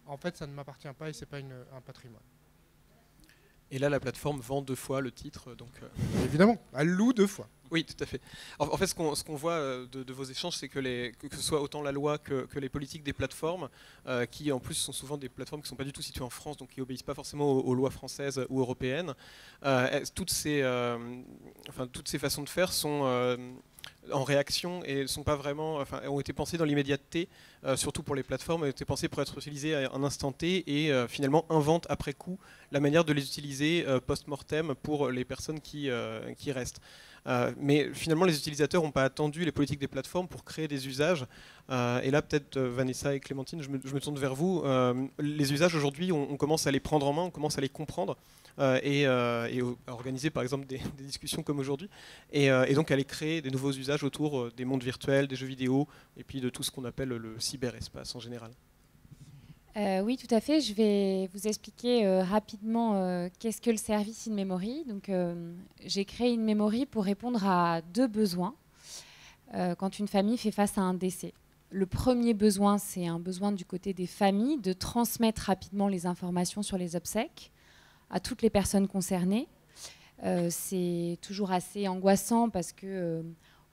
En fait, ça ne m'appartient pas et ce n'est pas un patrimoine. Et là, la plateforme vend 2 fois le titre. Donc, évidemment, elle loue 2 fois. Oui, tout à fait. En fait, ce qu'on voit de vos échanges, c'est que ce soit autant la loi que les politiques des plateformes, qui en plus sont souvent des plateformes qui ne sont pas du tout situées en France, donc qui n'obéissent pas forcément aux lois françaises ou européennes, toutes ces façons de faire sont en réaction et sont pas vraiment, ont été pensées dans l'immédiateté, surtout pour les plateformes, ont été pensées pour être utilisées à un instant T et finalement inventent après coup la manière de les utiliser post-mortem pour les personnes qui restent. Mais finalement, les utilisateurs n'ont pas attendu les politiques des plateformes pour créer des usages. Et là, peut-être Vanessa et Clémentine, je me tourne vers vous. Les usages aujourd'hui, on commence à les prendre en main, on commence à les comprendre et à organiser par exemple des discussions comme aujourd'hui. Et donc à les créer des nouveaux usages autour des mondes virtuels, des jeux vidéo et puis de tout ce qu'on appelle le cyberespace en général. Oui, tout à fait. Je vais vous expliquer rapidement qu'est-ce que le service in-memory. Donc, j'ai créé in-memory pour répondre à 2 besoins quand une famille fait face à un décès. Le premier besoin, c'est un besoin du côté des familles de transmettre rapidement les informations sur les obsèques à toutes les personnes concernées. C'est toujours assez angoissant parce que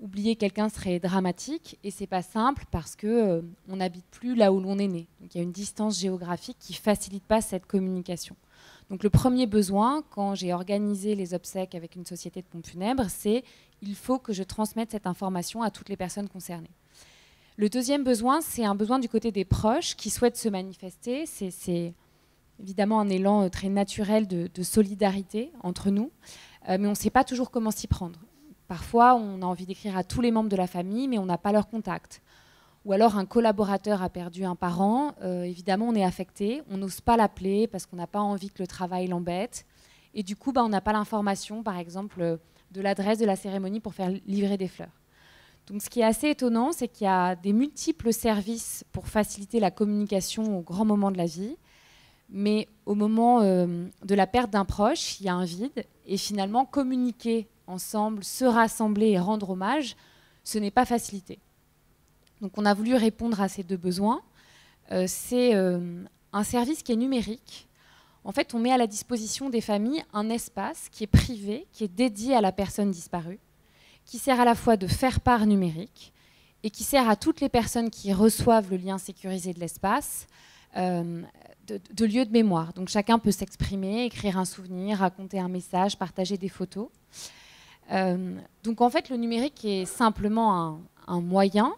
oublier quelqu'un serait dramatique et c'est pas simple parce que on n'habite plus là où l'on est né. Donc il y a une distance géographique qui facilite pas cette communication. Donc le premier besoin, quand j'ai organisé les obsèques avec une société de pompes funèbres, c'est il faut que je transmette cette information à toutes les personnes concernées. Le deuxième besoin, c'est un besoin du côté des proches qui souhaitent se manifester. C'est évidemment un élan très naturel de solidarité entre nous, mais on ne sait pas toujours comment s'y prendre. Parfois, on a envie d'écrire à tous les membres de la famille, mais on n'a pas leur contact. Ou alors, un collaborateur a perdu un parent. Évidemment, on est affecté. On n'ose pas l'appeler parce qu'on n'a pas envie que le travail l'embête. Et du coup, on n'a pas l'information, par exemple, de l'adresse de la cérémonie pour faire livrer des fleurs. Donc, ce qui est assez étonnant, c'est qu'il y a des multiples services pour faciliter la communication au grand moment de la vie. Mais au moment de la perte d'un proche, il y a un vide. Et finalement, communiquer ensemble, se rassembler et rendre hommage, ce n'est pas facilité. Donc on a voulu répondre à ces 2 besoins. C'est un service qui est numérique. En fait, on met à la disposition des familles un espace qui est privé, qui est dédié à la personne disparue, qui sert à la fois de faire-part numérique et qui sert à toutes les personnes qui reçoivent le lien sécurisé de l'espace de lieu de mémoire. Donc chacun peut s'exprimer, écrire un souvenir, raconter un message, partager des photos. Donc en fait, le numérique est simplement un moyen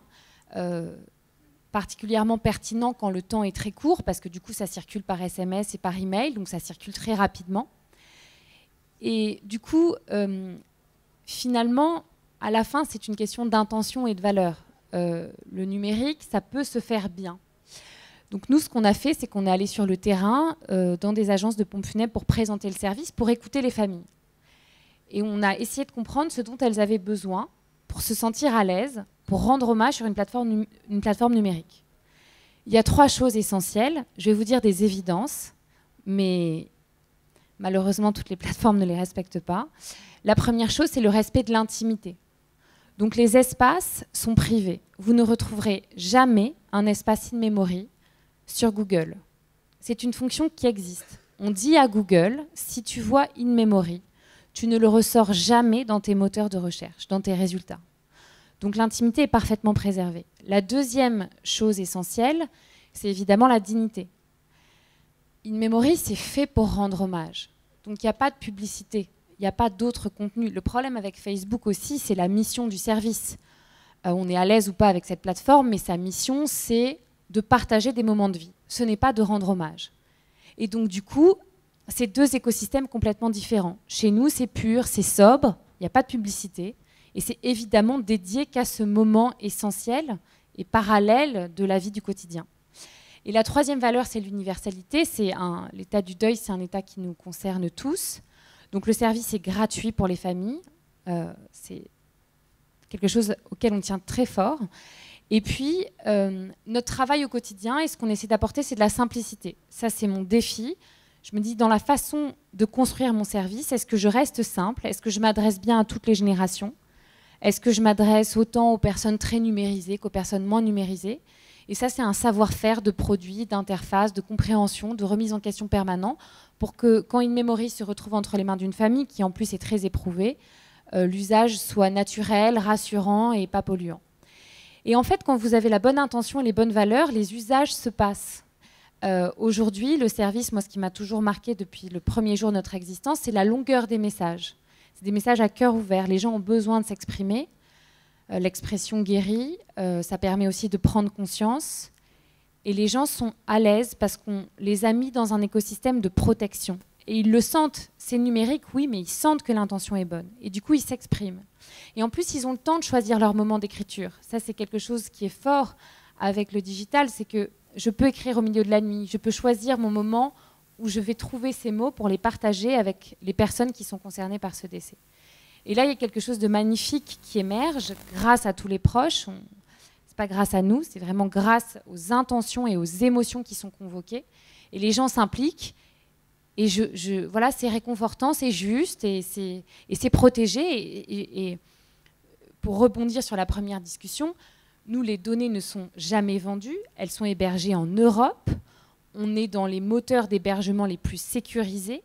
particulièrement pertinent quand le temps est très court, parce que du coup, ça circule par SMS et par email, donc ça circule très rapidement. Et du coup, finalement, à la fin, c'est une question d'intention et de valeur. Le numérique, ça peut se faire bien. Donc nous, ce qu'on a fait, c'est qu'on est allé sur le terrain, dans des agences de pompes funèbres pour présenter le service, pour écouter les familles. Et on a essayé de comprendre ce dont elles avaient besoin pour se sentir à l'aise, pour rendre hommage sur une plateforme numérique. Il y a 3 choses essentielles. Je vais vous dire des évidences, mais malheureusement, toutes les plateformes ne les respectent pas. La première chose, c'est le respect de l'intimité. Donc les espaces sont privés. Vous ne retrouverez jamais un espace in-memory sur Google. C'est une fonction qui existe. On dit à Google, si tu vois in-memory, tu ne le ressors jamais dans tes moteurs de recherche, dans tes résultats. Donc l'intimité est parfaitement préservée. La deuxième chose essentielle, c'est évidemment la dignité. In-memory, c'est fait pour rendre hommage. Donc il n'y a pas de publicité, il n'y a pas d'autres contenus. Le problème avec Facebook aussi, c'est la mission du service. On est à l'aise ou pas avec cette plateforme, mais sa mission, c'est de partager des moments de vie. Ce n'est pas de rendre hommage. Et donc du coup, c'est 2 écosystèmes complètement différents. Chez nous, c'est pur, c'est sobre, il n'y a pas de publicité. Et c'est évidemment dédié qu'à ce moment essentiel et parallèle de la vie du quotidien. Et la troisième valeur, c'est l'universalité. L'état du deuil, c'est un état qui nous concerne tous. Donc le service est gratuit pour les familles. C'est quelque chose auquel on tient très fort. Et puis, notre travail au quotidien et ce qu'on essaie d'apporter, c'est de la simplicité. Ça, c'est mon défi. Je me dis, dans la façon de construire mon service, est-ce que je reste simple? Est-ce que je m'adresse bien à toutes les générations? Est-ce que je m'adresse autant aux personnes très numérisées qu'aux personnes moins numérisées? Et ça, c'est un savoir-faire de produit, d'interface, de compréhension, de remise en question permanent pour que, quand in-memory se retrouve entre les mains d'une famille, qui en plus est très éprouvée, l'usage soit naturel, rassurant et pas polluant. Et en fait, quand vous avez la bonne intention et les bonnes valeurs, les usages se passent. Aujourd'hui, le service, moi, ce qui m'a toujours marqué depuis le premier jour de notre existence, c'est la longueur des messages. C'est des messages à cœur ouvert. Les gens ont besoin de s'exprimer. L'expression guérit. Ça permet aussi de prendre conscience. Et les gens sont à l'aise parce qu'on les a mis dans un écosystème de protection. Et ils le sentent. C'est numérique, oui, mais ils sentent que l'intention est bonne. Et du coup, ils s'expriment. Et en plus, ils ont le temps de choisir leur moment d'écriture. Ça, c'est quelque chose qui est fort avec le digital. C'est que je peux écrire au milieu de la nuit. Je peux choisir mon moment où je vais trouver ces mots pour les partager avec les personnes qui sont concernées par ce décès. Et là, il y a quelque chose de magnifique qui émerge grâce à tous les proches. Ce n'est pas grâce à nous, c'est vraiment grâce aux intentions et aux émotions qui sont convoquées. Et les gens s'impliquent. Et voilà, c'est réconfortant, c'est juste et c'est protégé. Et pour rebondir sur la première discussion, nous, les données ne sont jamais vendues. Elles sont hébergées en Europe. On est dans les moteurs d'hébergement les plus sécurisés.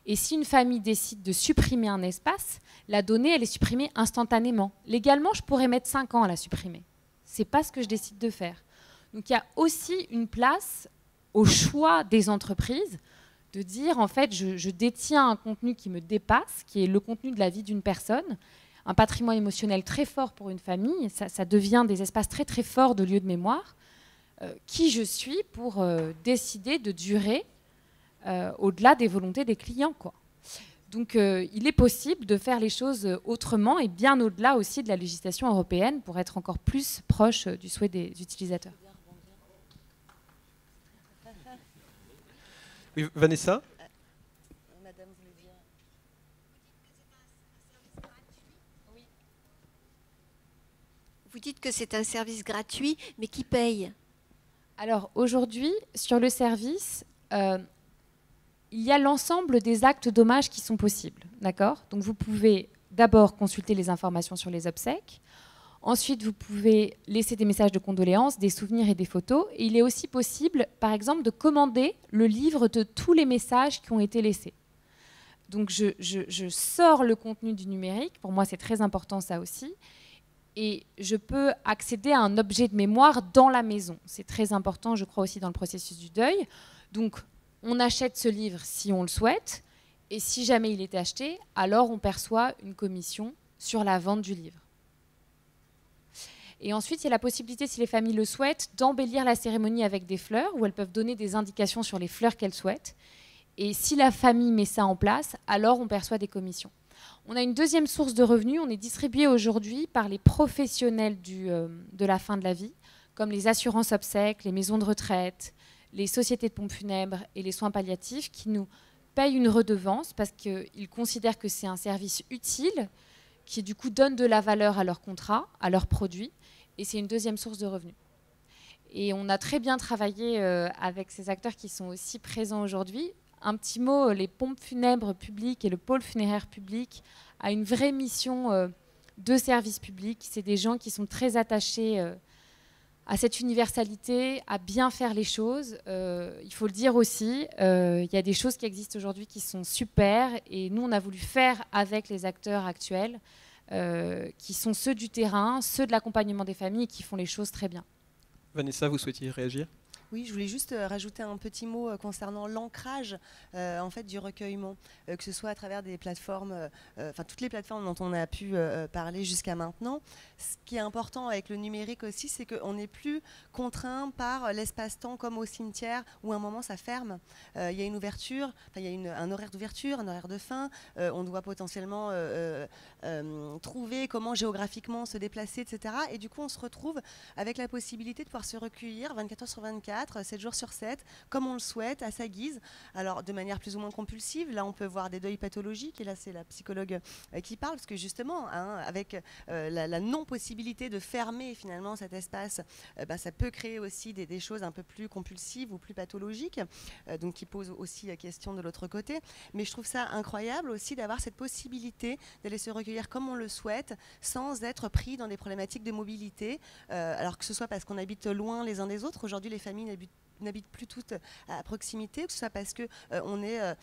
Et si une famille décide de supprimer un espace, la donnée, elle est supprimée instantanément. Légalement, je pourrais mettre 5 ans à la supprimer. Ce n'est pas ce que je décide de faire. Donc il y a aussi une place au choix des entreprises de dire, en fait, je détiens un contenu qui me dépasse, qui est le contenu de la vie d'une personne, un patrimoine émotionnel très fort pour une famille. Ça devient des espaces très, très forts de lieux de mémoire. Qui je suis pour décider de durer au-delà des volontés des clients, quoi. Donc il est possible de faire les choses autrement et bien au-delà aussi de la législation européenne pour être encore plus proche du souhait des utilisateurs. Oui, Vanessa ? Madame voulait dire. Vous dites que c'est un service gratuit, mais qui paye? Alors aujourd'hui, sur le service, il y a l'ensemble des actes d'hommage qui sont possibles. D'accord ? Donc vous pouvez d'abord consulter les informations sur les obsèques. Ensuite, vous pouvez laisser des messages de condoléances, des souvenirs et des photos. Et il est aussi possible, par exemple, de commander le livre de tous les messages qui ont été laissés. Donc je sors le contenu du numérique. Pour moi, c'est très important ça aussi. Et je peux accéder à un objet de mémoire dans la maison. C'est très important, je crois, aussi dans le processus du deuil. Donc, on achète ce livre si on le souhaite. Et si jamais il est acheté, alors on perçoit une commission sur la vente du livre. Et ensuite, il y a la possibilité, si les familles le souhaitent, d'embellir la cérémonie avec des fleurs, où elles peuvent donner des indications sur les fleurs qu'elles souhaitent. Et si la famille met ça en place, alors on perçoit des commissions. On a une deuxième source de revenus. On est distribué aujourd'hui par les professionnels de la fin de la vie, comme les assurances obsèques, les maisons de retraite, les sociétés de pompes funèbres et les soins palliatifs, qui nous payent une redevance parce qu'ils considèrent que c'est un service utile, qui du coup donnent de la valeur à leurs contrats, à leurs produits, et c'est une deuxième source de revenus. Et on a très bien travaillé avec ces acteurs qui sont aussi présents aujourd'hui. Un petit mot, les pompes funèbres publiques et le pôle funéraire public a une vraie mission de service public. C'est des gens qui sont très attachés à cette universalité, à bien faire les choses. Il faut le dire aussi, il y a des choses qui existent aujourd'hui qui sont super, et nous, on a voulu faire avec les acteurs actuels, qui sont ceux du terrain, ceux de l'accompagnement des familles, et qui font les choses très bien. Vanessa, vous souhaitiez réagir ? Oui, je voulais juste rajouter un petit mot concernant l'ancrage en fait, du recueillement, que ce soit à travers des plateformes, enfin toutes les plateformes dont on a pu parler jusqu'à maintenant. Ce qui est important avec le numérique aussi, c'est qu'on n'est plus contraint par l'espace-temps comme au cimetière où à un moment ça ferme. Il y a une ouverture, il y a un horaire d'ouverture, un horaire de fin. On doit potentiellement trouver comment géographiquement se déplacer, etc. Et du coup, on se retrouve avec la possibilité de pouvoir se recueillir 24 heures sur 24, 7 jours sur 7, comme on le souhaite, à sa guise. Alors, de manière plus ou moins compulsive, là, on peut voir des deuils pathologiques, et là, c'est la psychologue qui parle, parce que justement, avec la non-possibilité de fermer finalement cet espace, ça peut créer aussi des choses un peu plus compulsives ou plus pathologiques, donc qui posent aussi question de l'autre côté. Mais je trouve ça incroyable aussi d'avoir cette possibilité d'aller se recueillir comme on le souhaite, sans être pris dans des problématiques de mobilité, alors que ce soit parce qu'on habite loin les uns des autres. Aujourd'hui, les familles n'habitent plus toutes à proximité, que ce soit parce qu'on est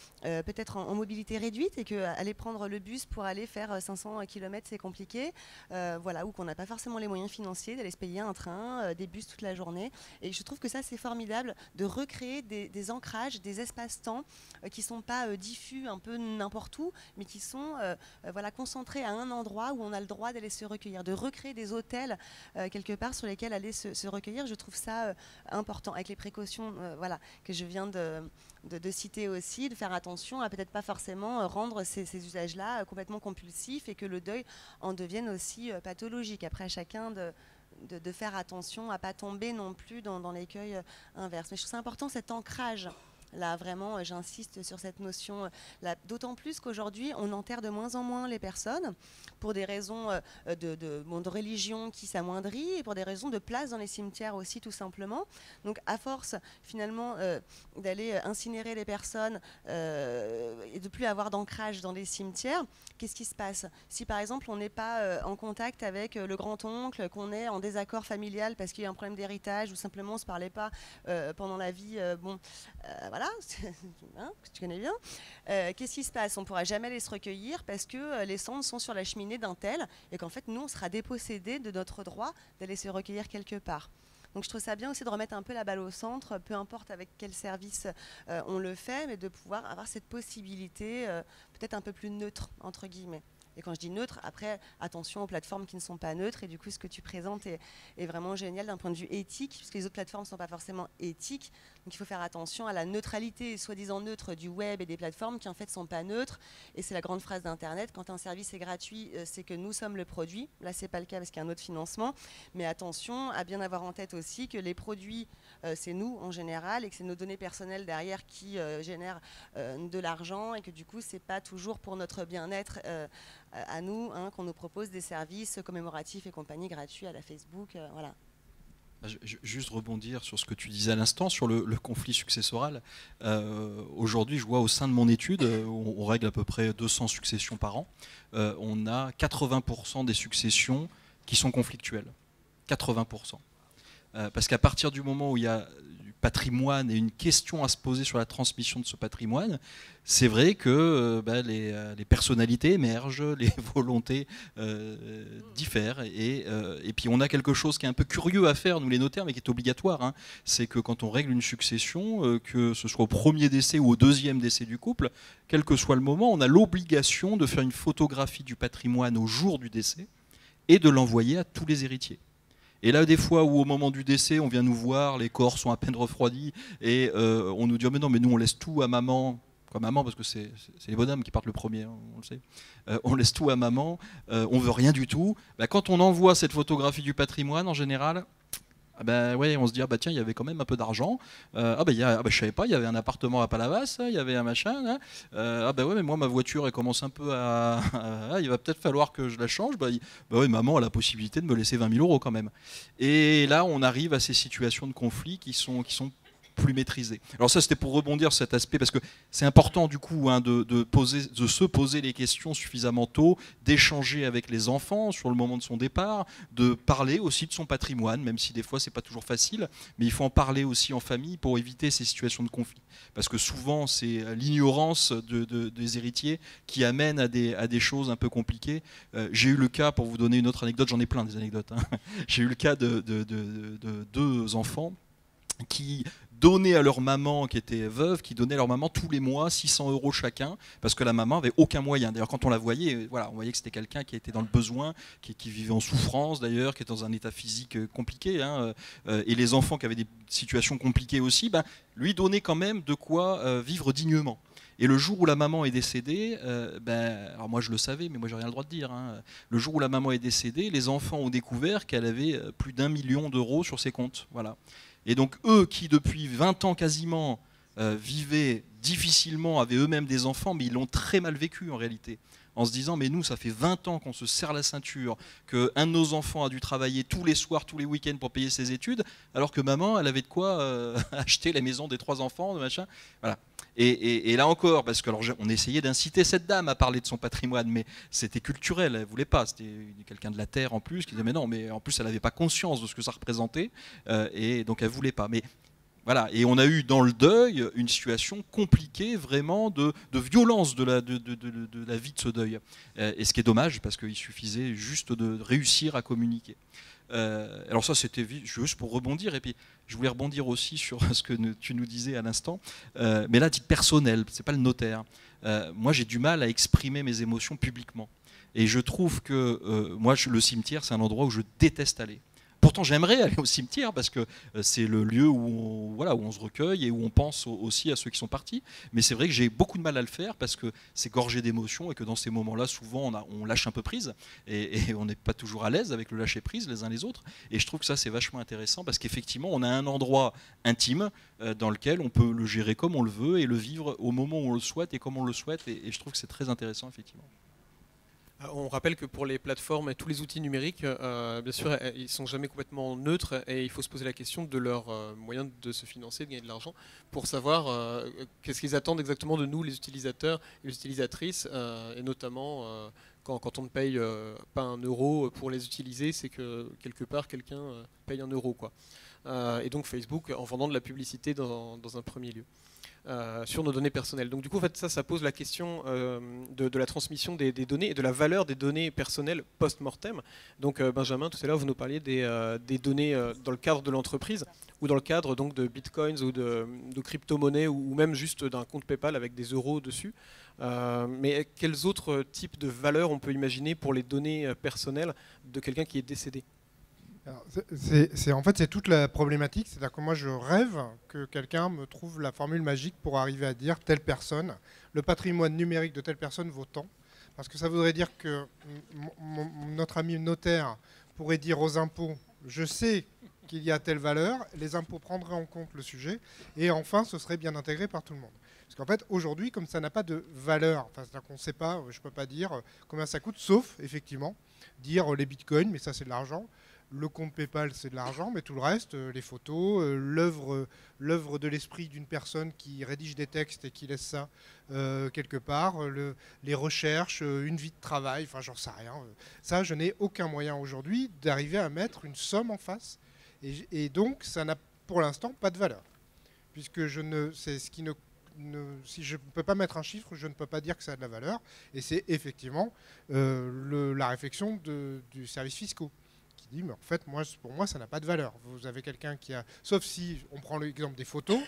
peut-être en mobilité réduite et qu'aller prendre le bus pour aller faire 500 km, c'est compliqué, voilà, ou qu'on n'a pas forcément les moyens financiers d'aller se payer un train, des bus toute la journée. Et je trouve que ça, c'est formidable de recréer des ancrages, des espaces-temps qui ne sont pas diffus un peu n'importe où, mais qui sont voilà, concentrés à un endroit où on a le droit d'aller se recueillir, de recréer des hôtels quelque part sur lesquels aller se recueillir. Je trouve ça important, avec les précautions voilà, que je viens de citer aussi, de faire attention à peut-être pas forcément rendre ces usages-là complètement compulsifs et que le deuil en devienne aussi pathologique. Après, à chacun de faire attention à ne pas tomber non plus dans l'écueil inverse. Mais je trouve ça important, cet ancrage. Là, vraiment, j'insiste sur cette notion, d'autant plus qu'aujourd'hui, on enterre de moins en moins les personnes pour des raisons de religion qui s'amoindrit et pour des raisons de place dans les cimetières aussi, tout simplement. Donc, à force, finalement, d'aller incinérer les personnes et de plus avoir d'ancrage dans les cimetières, qu'est-ce qui se passe? Si, par exemple, on n'est pas en contact avec le grand-oncle, qu'on est en désaccord familial parce qu'il y a un problème d'héritage ou simplement on ne se parlait pas pendant la vie, voilà, hein, que tu connais bien. Qu'est-ce qui se passe? On ne pourra jamais aller se recueillir parce que les cendres sont sur la cheminée d'un tel et qu'en fait, nous, on sera dépossédés de notre droit d'aller se recueillir quelque part. Donc je trouve ça bien aussi de remettre un peu la balle au centre, peu importe avec quel service on le fait, mais de pouvoir avoir cette possibilité peut-être un peu plus neutre, entre guillemets. Et quand je dis neutre, après, attention aux plateformes qui ne sont pas neutres. Et du coup, ce que tu présentes est vraiment génial d'un point de vue éthique, puisque les autres plateformes ne sont pas forcément éthiques. Donc il faut faire attention à la neutralité, soi-disant neutre, du web et des plateformes qui en fait ne sont pas neutres. Et c'est la grande phrase d'Internet, quand un service est gratuit, c'est que nous sommes le produit. Là, ce n'est pas le cas parce qu'il y a un autre financement. Mais attention à bien avoir en tête aussi que les produits, c'est nous en général, et que c'est nos données personnelles derrière qui génèrent de l'argent, et que du coup, ce n'est pas toujours pour notre bien-être à nous, hein, qu'on nous propose des services commémoratifs et compagnie gratuits à la Facebook, voilà. Juste rebondir sur ce que tu disais à l'instant, sur le conflit successoral. Aujourd'hui, je vois au sein de mon étude, on règle à peu près 200 successions par an, on a 80% des successions qui sont conflictuelles. 80%. Parce qu'à partir du moment où il y a du patrimoine et une question à se poser sur la transmission de ce patrimoine, c'est vrai que les personnalités émergent, les volontés diffèrent, et puis on a quelque chose qui est un peu curieux à faire, nous les notaires, mais qui est obligatoire, hein. C'est que quand on règle une succession, que ce soit au premier décès ou au deuxième décès du couple, quel que soit le moment, on a l'obligation de faire une photographie du patrimoine au jour du décès et de l'envoyer à tous les héritiers. Et là, des fois où au moment du décès, on vient nous voir, les corps sont à peine refroidis, et on nous dit oh, mais non, mais nous on laisse tout à maman, quoi, maman, parce que c'est les bonhommes qui partent le premier, hein, on le sait. On laisse tout à maman, on veut rien du tout. Bah, quand on envoie cette photographie du patrimoine, en général, Ah bah ouais, on se dit ah bah tiens, il y avait quand même un peu d'argent. Je savais pas, il y avait un appartement à Palavas, il y avait un machin. Là. Ah bah ouais, mais moi ma voiture elle commence un peu il va peut-être falloir que je la change. Bah ouais, maman a la possibilité de me laisser 20 000 € quand même. Et là, on arrive à ces situations de conflit qui sont plus maîtrisées. Alors ça, c'était pour rebondir sur cet aspect parce que c'est important du coup de se poser les questions suffisamment tôt, d'échanger avec les enfants sur le moment de son départ, de parler aussi de son patrimoine, même si des fois c'est pas toujours facile, mais il faut en parler aussi en famille pour éviter ces situations de conflit. Parce que souvent c'est l'ignorance des héritiers qui amène à des choses un peu compliquées. J'ai eu le cas, pour vous donner une autre anecdote, j'en ai plein des anecdotes, hein. J'ai eu le cas de 2 enfants qui donnaient à leur maman, qui était veuve, qui donnaient à leur maman tous les mois 600 € chacun, parce que la maman avait aucun moyen. D'ailleurs, quand on la voyait, voilà, on voyait que c'était quelqu'un qui était dans le besoin, qui vivait en souffrance d'ailleurs, qui était dans un état physique compliqué, hein, et les enfants qui avaient des situations compliquées aussi, lui donnaient quand même de quoi vivre dignement. Et le jour où la maman est décédée, alors moi je le savais, mais moi j'ai rien le droit de dire, hein, le jour où la maman est décédée, les enfants ont découvert qu'elle avait plus d'1 million d'euros sur ses comptes. Voilà. Et donc eux qui depuis 20 ans quasiment vivaient difficilement, avaient eux-mêmes des enfants, mais ils l'ont très mal vécu en réalité. En se disant, mais nous, ça fait 20 ans qu'on se serre la ceinture, qu'un de nos enfants a dû travailler tous les soirs, tous les week-ends pour payer ses études, alors que maman, elle avait de quoi acheter la maison des 3 enfants, machin. Voilà. Et là encore, parce que on essayait d'inciter cette dame à parler de son patrimoine, mais c'était culturel, elle ne voulait pas. C'était quelqu'un de la terre en plus qui disait, mais non, mais en plus elle n'avait pas conscience de ce que ça représentait, et donc elle ne voulait pas. Mais voilà, et on a eu dans le deuil une situation compliquée, vraiment de violence de la vie de ce deuil. Et ce qui est dommage, parce qu'il suffisait juste de réussir à communiquer. Alors ça, c'était juste pour rebondir, et puis je voulais rebondir aussi sur ce que tu nous disais à l'instant, mais là, à titre personnel, c'est pas le notaire. Moi, j'ai du mal à exprimer mes émotions publiquement. Et je trouve que moi, le cimetière, c'est un endroit où je déteste aller. Pourtant, j'aimerais aller au cimetière parce que c'est le lieu où on se recueille et où on pense aussi à ceux qui sont partis. Mais c'est vrai que j'ai beaucoup de mal à le faire parce que c'est gorgé d'émotions et que dans ces moments-là, souvent, on lâche un peu prise et on n'est pas toujours à l'aise avec le lâcher prise les uns les autres. Et je trouve que ça, c'est vachement intéressant parce qu'effectivement, on a un endroit intime dans lequel on peut le gérer comme on le veut et le vivre au moment où on le souhaite et comme on le souhaite. Et je trouve que c'est très intéressant, effectivement. On rappelle que pour les plateformes et tous les outils numériques, bien sûr, ils ne sont jamais complètement neutres et il faut se poser la question de leurs moyens de se financer, de gagner de l'argent, pour savoir qu'est-ce qu'ils attendent exactement de nous, les utilisateurs et les utilisatrices, et notamment quand on ne paye pas 1 euro pour les utiliser, c'est que quelque part quelqu'un paye 1 euro, quoi. Et donc Facebook en vendant de la publicité dans un premier lieu. Sur nos données personnelles. Donc du coup, en fait, ça pose la question de la transmission des données et de la valeur des données personnelles post-mortem. Donc Benjamin, tout à l'heure, vous nous parliez des données dans le cadre de l'entreprise ou dans le cadre donc, de bitcoins ou de crypto-monnaies ou même juste d'un compte PayPal avec des euros dessus. Mais quels autres types de valeurs on peut imaginer pour les données personnelles de quelqu'un qui est décédé ? En fait, c'est toute la problématique. C'est-à-dire que moi, je rêve que quelqu'un me trouve la formule magique pour arriver à dire telle personne, le patrimoine numérique de telle personne vaut tant. Parce que ça voudrait dire que notre ami notaire pourrait dire aux impôts, je sais qu'il y a telle valeur, les impôts prendraient en compte le sujet, et enfin, ce serait bien intégré par tout le monde. Parce qu'en fait, aujourd'hui, comme ça n'a pas de valeur, c'est-à-dire qu'on ne sait pas, je ne peux pas dire combien ça coûte, sauf, effectivement, dire les bitcoins, mais ça, c'est de l'argent. Le compte PayPal, c'est de l'argent, mais tout le reste, les photos, l'œuvre de l'esprit d'une personne qui rédige des textes et qui laisse ça quelque part, les recherches, une vie de travail, enfin j'en sais rien. Ça, je n'ai aucun moyen aujourd'hui d'arriver à mettre une somme en face. Et donc, ça n'a pour l'instant pas de valeur. Puisque c'est ce qui si je ne peux pas mettre un chiffre, je ne peux pas dire que ça a de la valeur. Et c'est effectivement la réflexion du service fiscal. Dit, mais en fait, pour moi, ça n'a pas de valeur. Vous avez quelqu'un qui a... Sauf si, on prend l'exemple des photos,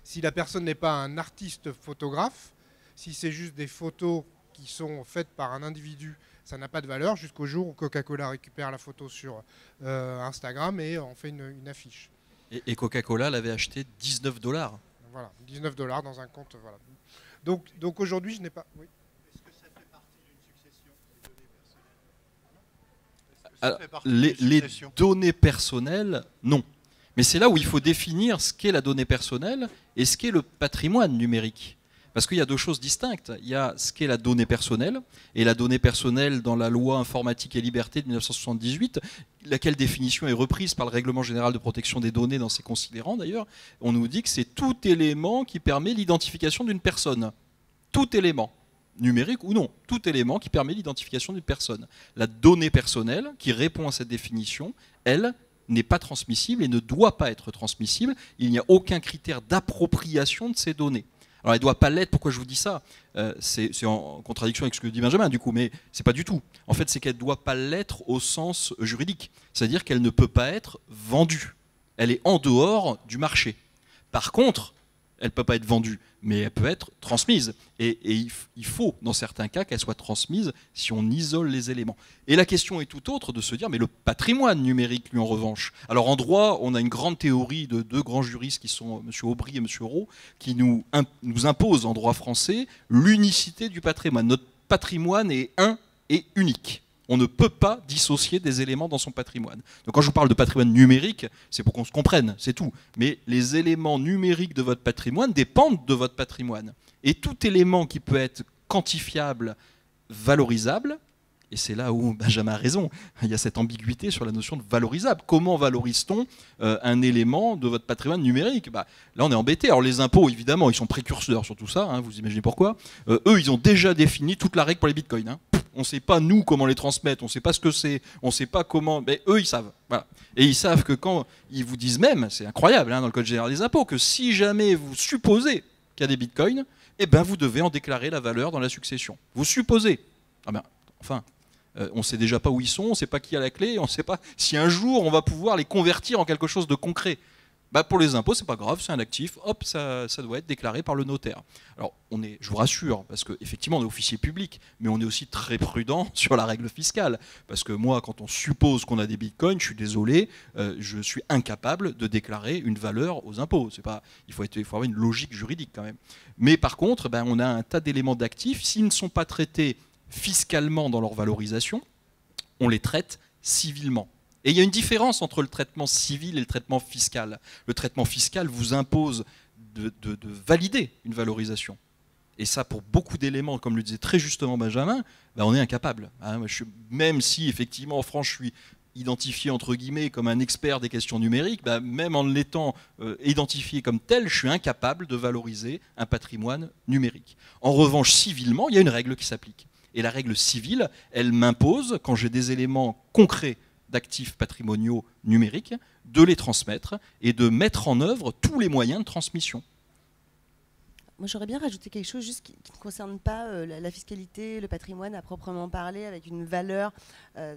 si la personne n'est pas un artiste photographe, si c'est juste des photos qui sont faites par un individu, ça n'a pas de valeur jusqu'au jour où Coca-Cola récupère la photo sur Instagram et en fait une affiche. Et Coca-Cola l'avait acheté 19 $. Voilà, 19 $ dans un compte. Voilà. Donc aujourd'hui, je n'ai pas... Oui. Alors, fait partie les des successions. données personnelles, non. Mais c'est là où il faut définir ce qu'est la donnée personnelle et ce qu'est le patrimoine numérique. Parce qu'il y a deux choses distinctes. Il y a ce qu'est la donnée personnelle, et la donnée personnelle dans la loi informatique et liberté de 1978, laquelle définition est reprise par le Règlement général de protection des données dans ses considérants d'ailleurs, on nous dit que c'est tout élément qui permet l'identification d'une personne. Tout élément, numérique ou non, tout élément qui permet l'identification d'une personne. La donnée personnelle, qui répond à cette définition, elle, n'est pas transmissible et ne doit pas être transmissible. Il n'y a aucun critère d'appropriation de ces données. Alors elle ne doit pas l'être, pourquoi je vous dis ça c'est en contradiction avec ce que dit Benjamin du coup, mais c'est pas du tout. En fait, c'est qu'elle ne doit pas l'être au sens juridique. C'est-à-dire qu'elle ne peut pas être vendue. Elle est en dehors du marché. Par contre, elle ne peut pas être vendue, mais elle peut être transmise. Et il faut, dans certains cas, qu'elle soit transmise si on isole les éléments. Et la question est tout autre de se dire, mais le patrimoine numérique, lui, en revanche. Alors en droit, on a une grande théorie de deux grands juristes qui sont M. Aubry et M. Rowe, qui nous imposent en droit français l'unicité du patrimoine. Notre patrimoine est un et unique. On ne peut pas dissocier des éléments dans son patrimoine. Donc quand je vous parle de patrimoine numérique, c'est pour qu'on se comprenne, c'est tout. Mais les éléments numériques de votre patrimoine dépendent de votre patrimoine. Et tout élément qui peut être quantifiable, valorisable, et c'est là où Benjamin a raison, il y a cette ambiguïté sur la notion de valorisable. Comment valorise-t-on un élément de votre patrimoine numérique ? Là, on est embêté. Alors les impôts, évidemment, ils sont précurseurs sur tout ça, hein, vous imaginez pourquoi. Eux, ils ont déjà défini toute la règle pour les bitcoins. Hein. On ne sait pas, nous, comment les transmettre, on ne sait pas ce que c'est, on ne sait pas comment... Mais eux, ils savent. Voilà. Et ils savent que quand ils vous disent même, c'est incroyable, hein, dans le Code général des impôts, que si jamais vous supposez qu'il y a des bitcoins, eh ben, vous devez en déclarer la valeur dans la succession. Vous supposez. Ah ben, enfin... on ne sait déjà pas où ils sont, on ne sait pas qui a la clé, on ne sait pas si un jour on va pouvoir les convertir en quelque chose de concret. Pour les impôts, c'est pas grave, c'est un actif, hop, ça doit être déclaré par le notaire. Alors, je vous rassure, parce qu'effectivement, on est officier public, mais on est aussi très prudent sur la règle fiscale. Parce que moi, quand on suppose qu'on a des bitcoins, je suis désolé, je suis incapable de déclarer une valeur aux impôts. Il faut avoir une logique juridique quand même. Mais par contre, on a un tas d'éléments d'actifs, s'ils ne sont pas traités fiscalement dans leur valorisation, on les traite civilement. Et il y a une différence entre le traitement civil et le traitement fiscal. Le traitement fiscal vous impose de valider une valorisation. Et ça, pour beaucoup d'éléments, comme le disait très justement Benjamin, on est incapable. Hein. Même si, effectivement, en France, je suis identifié, entre guillemets, comme un expert des questions numériques, même en l'étant identifié comme tel, je suis incapable de valoriser un patrimoine numérique. En revanche, civilement, il y a une règle qui s'applique. Et la règle civile, elle m'impose, quand j'ai des éléments concrets d'actifs patrimoniaux numériques, de les transmettre et de mettre en œuvre tous les moyens de transmission. Moi, j'aurais bien rajouté quelque chose juste qui ne concerne pas la fiscalité, le patrimoine à proprement parler, avec une valeur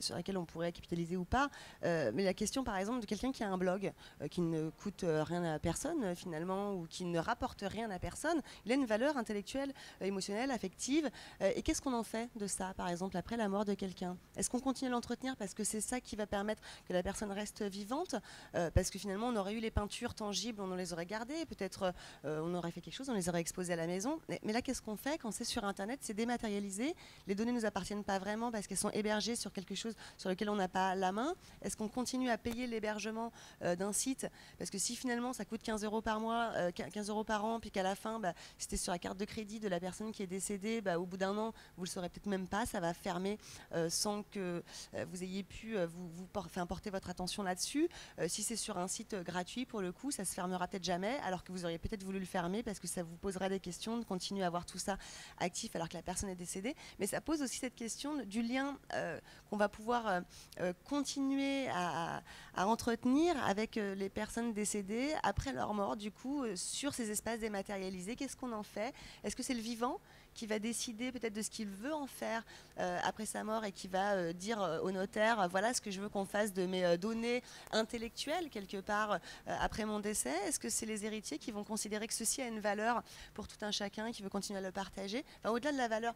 sur laquelle on pourrait capitaliser ou pas. Mais la question, par exemple, de quelqu'un qui a un blog qui ne coûte rien à personne, finalement, ou qui ne rapporte rien à personne, il a une valeur intellectuelle, émotionnelle, affective. Et qu'est-ce qu'on en fait de ça, par exemple, après la mort de quelqu'un ? Est-ce qu'on continue à l'entretenir parce que c'est ça qui va permettre que la personne reste vivante ? Parce que finalement, on aurait eu les peintures tangibles, on les aurait gardées, peut-être on aurait fait quelque chose, on les aurait exposées à la maison. Mais là, qu'est-ce qu'on fait quand c'est sur Internet ? C'est dématérialisé. Les données ne nous appartiennent pas vraiment parce qu'elles sont hébergées sur quelque chose sur lequel on n'a pas la main. Est-ce qu'on continue à payer l'hébergement d'un site ? Parce que si finalement ça coûte 15 € par mois, 15 € par an, puis qu'à la fin, c'était sur la carte de crédit de la personne qui est décédée, au bout d'un an, vous ne le saurez peut-être même pas, ça va fermer sans que vous ayez pu porter votre attention là-dessus. Si c'est sur un site gratuit, pour le coup, ça se fermera peut-être jamais, alors que vous auriez peut-être voulu le fermer parce que ça vous posera des questions de continuer à avoir tout ça actif alors que la personne est décédée. Mais ça pose aussi cette question du lien qu'on va pouvoir continuer à entretenir avec les personnes décédées après leur mort, du coup, sur ces espaces dématérialisés. Qu'est-ce qu'on en fait ? Est-ce que c'est le vivant qui va décider peut-être de ce qu'il veut en faire après sa mort et qui va dire au notaire, voilà ce que je veux qu'on fasse de mes données intellectuelles quelque part après mon décès ? Est-ce que c'est les héritiers qui vont considérer que ceci a une valeur pour tout un chacun qui veut continuer à le partager ? Au-delà de la valeur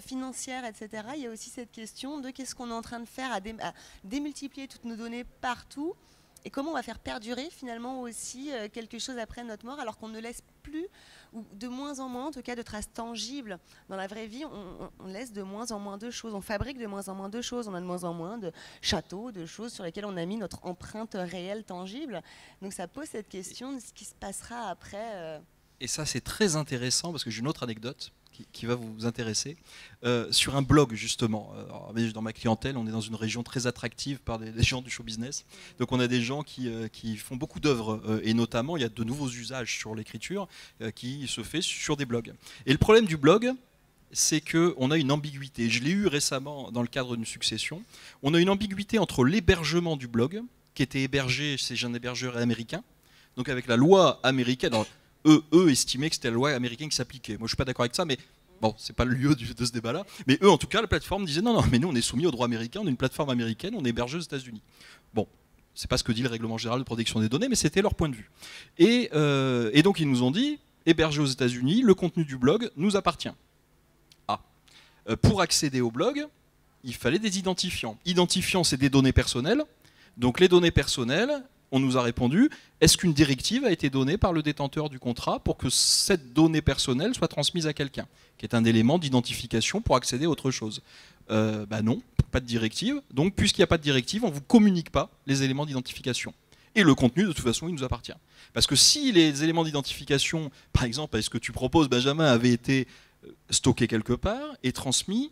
financière, etc., il y a aussi cette question de qu'est-ce qu'on est en train de faire à démultiplier toutes nos données partout et comment on va faire perdurer finalement aussi quelque chose après notre mort alors qu'on ne laisse plus ou de moins en moins, en tout cas, de traces tangibles. Dans la vraie vie, on laisse de moins en moins de choses, on fabrique de moins en moins de choses, on a de moins en moins de châteaux, de choses sur lesquelles on a mis notre empreinte réelle, tangible. Donc ça pose cette question de ce qui se passera après. Et ça, c'est très intéressant parce que j'ai une autre anecdote qui va vous intéresser. Sur un blog, justement. Alors, dans ma clientèle, on est dans une région très attractive par les gens du show business. Donc on a des gens qui font beaucoup d'œuvres. Et notamment, il y a de nouveaux usages sur l'écriture qui se fait sur des blogs. Et le problème du blog, c'est qu'on a une ambiguïté. Je l'ai eu récemment dans le cadre d'une succession. On a une ambiguïté entre l'hébergement du blog, qui était hébergé chez un hébergeur américain, donc avec la loi américaine. Alors, eux estimaient que c'était la loi américaine qui s'appliquait. Moi, je ne suis pas d'accord avec ça, mais bon, c'est pas le lieu de ce débat-là. Mais eux, en tout cas, la plateforme disait non, mais nous, on est soumis au droit américain, on est une plateforme américaine, on est hébergé aux États-Unis. Bon, c'est pas ce que dit le règlement général de protection des données, mais c'était leur point de vue. Et donc, ils nous ont dit, hébergé aux États-Unis, le contenu du blog nous appartient. Pour accéder au blog, il fallait des identifiants. Identifiants, c'est des données personnelles. Donc, les données personnelles, on nous a répondu, est-ce qu'une directive a été donnée par le détenteur du contrat pour que cette donnée personnelle soit transmise à quelqu'un, qui est un élément d'identification pour accéder à autre chose? Non, pas de directive. Donc, puisqu'il n'y a pas de directive, on ne vous communique pas les éléments d'identification. Et le contenu, de toute façon, il nous appartient. Parce que si les éléments d'identification, par exemple, est-ce que tu proposes, Benjamin, avaient été stockés quelque part et transmis,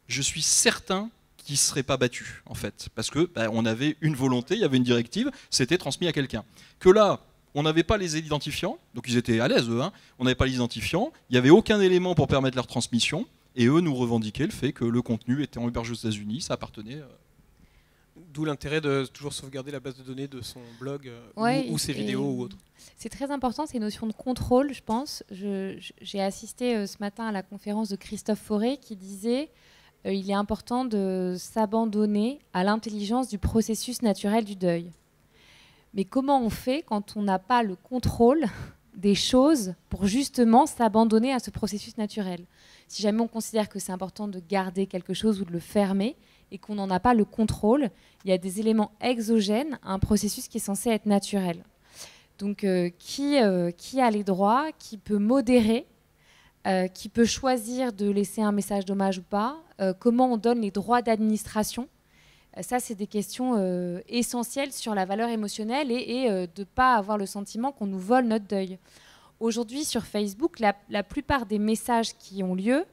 je suis certain qui ne serait pas battu, en fait. Parce que on avait une volonté, il y avait une directive, c'était transmis à quelqu'un. Que là, on n'avait pas les identifiants, donc ils étaient à l'aise, eux, on n'avait pas les identifiants, il n'y avait aucun élément pour permettre leur transmission, et eux nous revendiquaient le fait que le contenu était hébergé aux États-Unis, ça appartenait... D'où l'intérêt de toujours sauvegarder la base de données de son blog ou ses vidéos ou autres. C'est très important, ces notions de contrôle, je pense. J'ai assisté ce matin à la conférence de Christophe Fauré qui disait il est important de s'abandonner à l'intelligence du processus naturel du deuil. Mais comment on fait quand on n'a pas le contrôle des choses pour justement s'abandonner à ce processus naturel? Si jamais on considère que c'est important de garder quelque chose ou de le fermer et qu'on n'en a pas le contrôle, il y a des éléments exogènes à un processus qui est censé être naturel. Donc qui a les droits, qui peut modérer, qui peut choisir de laisser un message d'hommage ou pas, comment on donne les droits d'administration. Ça, c'est des questions essentielles sur la valeur émotionnelle et de ne pas avoir le sentiment qu'on nous vole notre deuil. Aujourd'hui, sur Facebook, la plupart des messages qui ont lieu,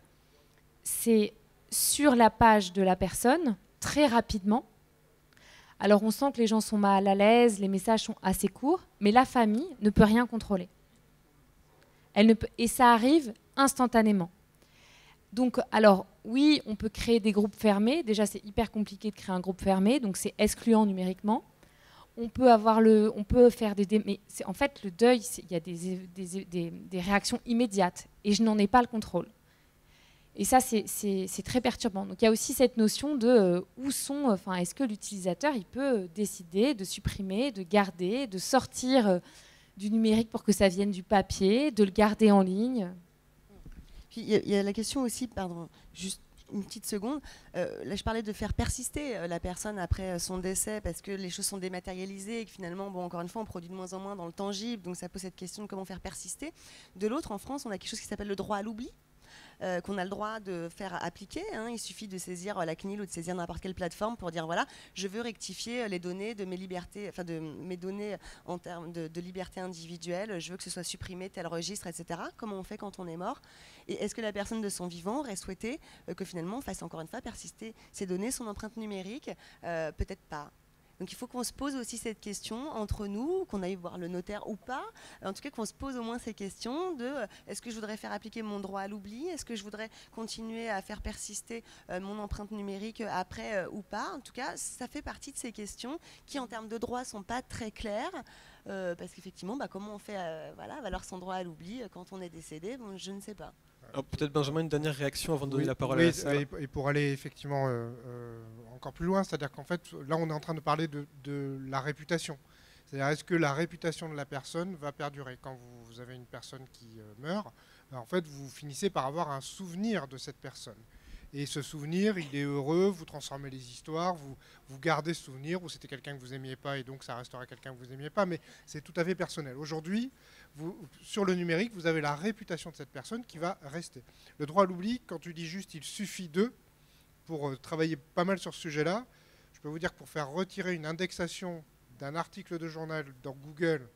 c'est sur la page de la personne, très rapidement. Alors, on sent que les gens sont mal à l'aise, les messages sont assez courts, mais la famille ne peut rien contrôler. Et ça arrive instantanément. Donc, alors, oui, on peut créer des groupes fermés. Déjà, c'est hyper compliqué de créer un groupe fermé, donc c'est excluant numériquement. On peut faire mais en fait, le deuil, il y a des réactions immédiates, et je n'en ai pas le contrôle. Et ça, c'est très perturbant. Donc, il y a aussi cette notion de est-ce que l'utilisateur, il peut décider de supprimer, de garder, de sortir du numérique pour que ça vienne du papier, de le garder en ligne. Puis il y a la question aussi, pardon, juste une petite seconde. Là, je parlais de faire persister la personne après son décès parce que les choses sont dématérialisées et que finalement, encore une fois, on produit de moins en moins dans le tangible. Donc, ça pose cette question de comment faire persister. De l'autre, en France, on a quelque chose qui s'appelle le droit à l'oubli. Qu'on a le droit de faire appliquer. Il suffit de saisir la CNIL ou de saisir n'importe quelle plateforme pour dire voilà, je veux rectifier les données de mes libertés, enfin de mes données en termes de liberté individuelle, je veux que ce soit supprimé tel registre, etc. Comment on fait quand on est mort? Et est-ce que la personne de son vivant aurait souhaité que finalement on fasse encore une fois persister ces données, son empreinte numérique? Peut-être pas. Donc il faut qu'on se pose aussi cette question entre nous, qu'on aille voir le notaire ou pas, en tout cas qu'on se pose au moins ces questions de est-ce que je voudrais faire appliquer mon droit à l'oubli, est-ce que je voudrais continuer à faire persister mon empreinte numérique après ou pas. En tout cas, ça fait partie de ces questions qui en termes de droit sont pas très claires, parce qu'effectivement, comment on fait valoir son droit à l'oubli quand on est décédé, je ne sais pas. Alors peut-être Benjamin, une dernière réaction avant de donner la parole à la salle. Et pour aller effectivement encore plus loin, c'est-à-dire qu'en fait, là on est en train de parler de la réputation. C'est-à-dire est-ce que la réputation de la personne va perdurer? Quand vous avez une personne qui meurt, en fait vous finissez par avoir un souvenir de cette personne. Et ce souvenir, il est heureux, vous transformez les histoires, vous gardez ce souvenir, ou c'était quelqu'un que vous n'aimiez pas et donc ça restera quelqu'un que vous n'aimiez pas, mais c'est tout à fait personnel. Aujourd'hui, sur le numérique, vous avez la réputation de cette personne qui va rester. Le droit à l'oubli, quand tu dis juste il suffit d'eux, pour travailler pas mal sur ce sujet-là, je peux vous dire que pour faire retirer une indexation d'un article de journal dans Google,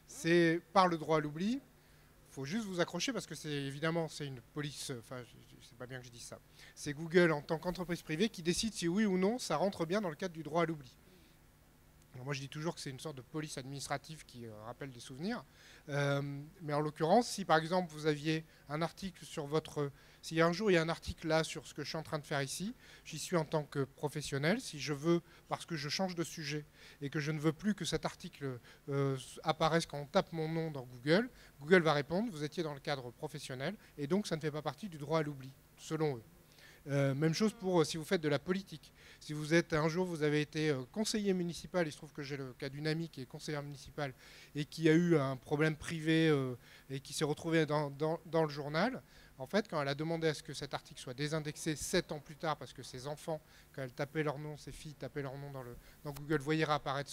c'est par le droit à l'oubli. Il faut juste vous accrocher parce que c'est évidemment c'est une police, enfin c'est pas bien que je dise ça, c'est Google en tant qu'entreprise privée qui décide si oui ou non ça rentre bien dans le cadre du droit à l'oubli. Alors moi je dis toujours que c'est une sorte de police administrative qui rappelle des souvenirs, mais en l'occurrence si par exemple vous aviez un article sur votre... Si un jour il y a un article là sur ce que je suis en train de faire ici, j'y suis en tant que professionnel, si je veux, parce que je change de sujet et que je ne veux plus que cet article apparaisse quand on tape mon nom dans Google, Google va répondre, vous étiez dans le cadre professionnel et donc ça ne fait pas partie du droit à l'oubli, selon eux. Même chose pour si vous faites de la politique. Si vous êtes un jour, vous avez été conseiller municipal, il se trouve que j'ai le cas d'une amie qui est conseillère municipale et qui a eu un problème privé et qui s'est retrouvée dans le journal. En fait, quand elle a demandé à ce que cet article soit désindexé 7 ans plus tard, parce que ses enfants, quand elles tapaient leur nom, ses filles tapaient leur nom dans Google, voyaient réapparaître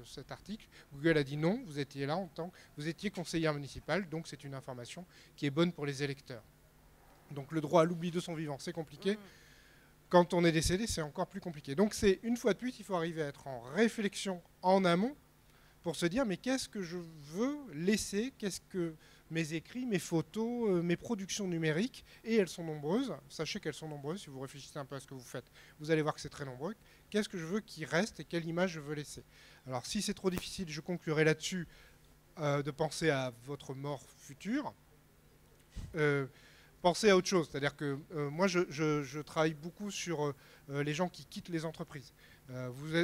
cet article, Google a dit non, vous étiez là en tant que vous étiez conseillère municipale, donc c'est une information qui est bonne pour les électeurs. Donc le droit à l'oubli de son vivant, c'est compliqué. Quand on est décédé, c'est encore plus compliqué. Donc c'est une fois de plus, il faut arriver à être en réflexion en amont pour se dire mais qu'est-ce que je veux laisser, qu'est-ce que mes écrits, mes photos, mes productions numériques, et elles sont nombreuses. Sachez qu'elles sont nombreuses, si vous réfléchissez un peu à ce que vous faites, vous allez voir que c'est très nombreux. Qu'est-ce que je veux qui reste et quelle image je veux laisser? Alors si c'est trop difficile, je conclurai là-dessus de penser à votre mort future. Pensez à autre chose, c'est-à-dire que moi je travaille beaucoup sur les gens qui quittent les entreprises.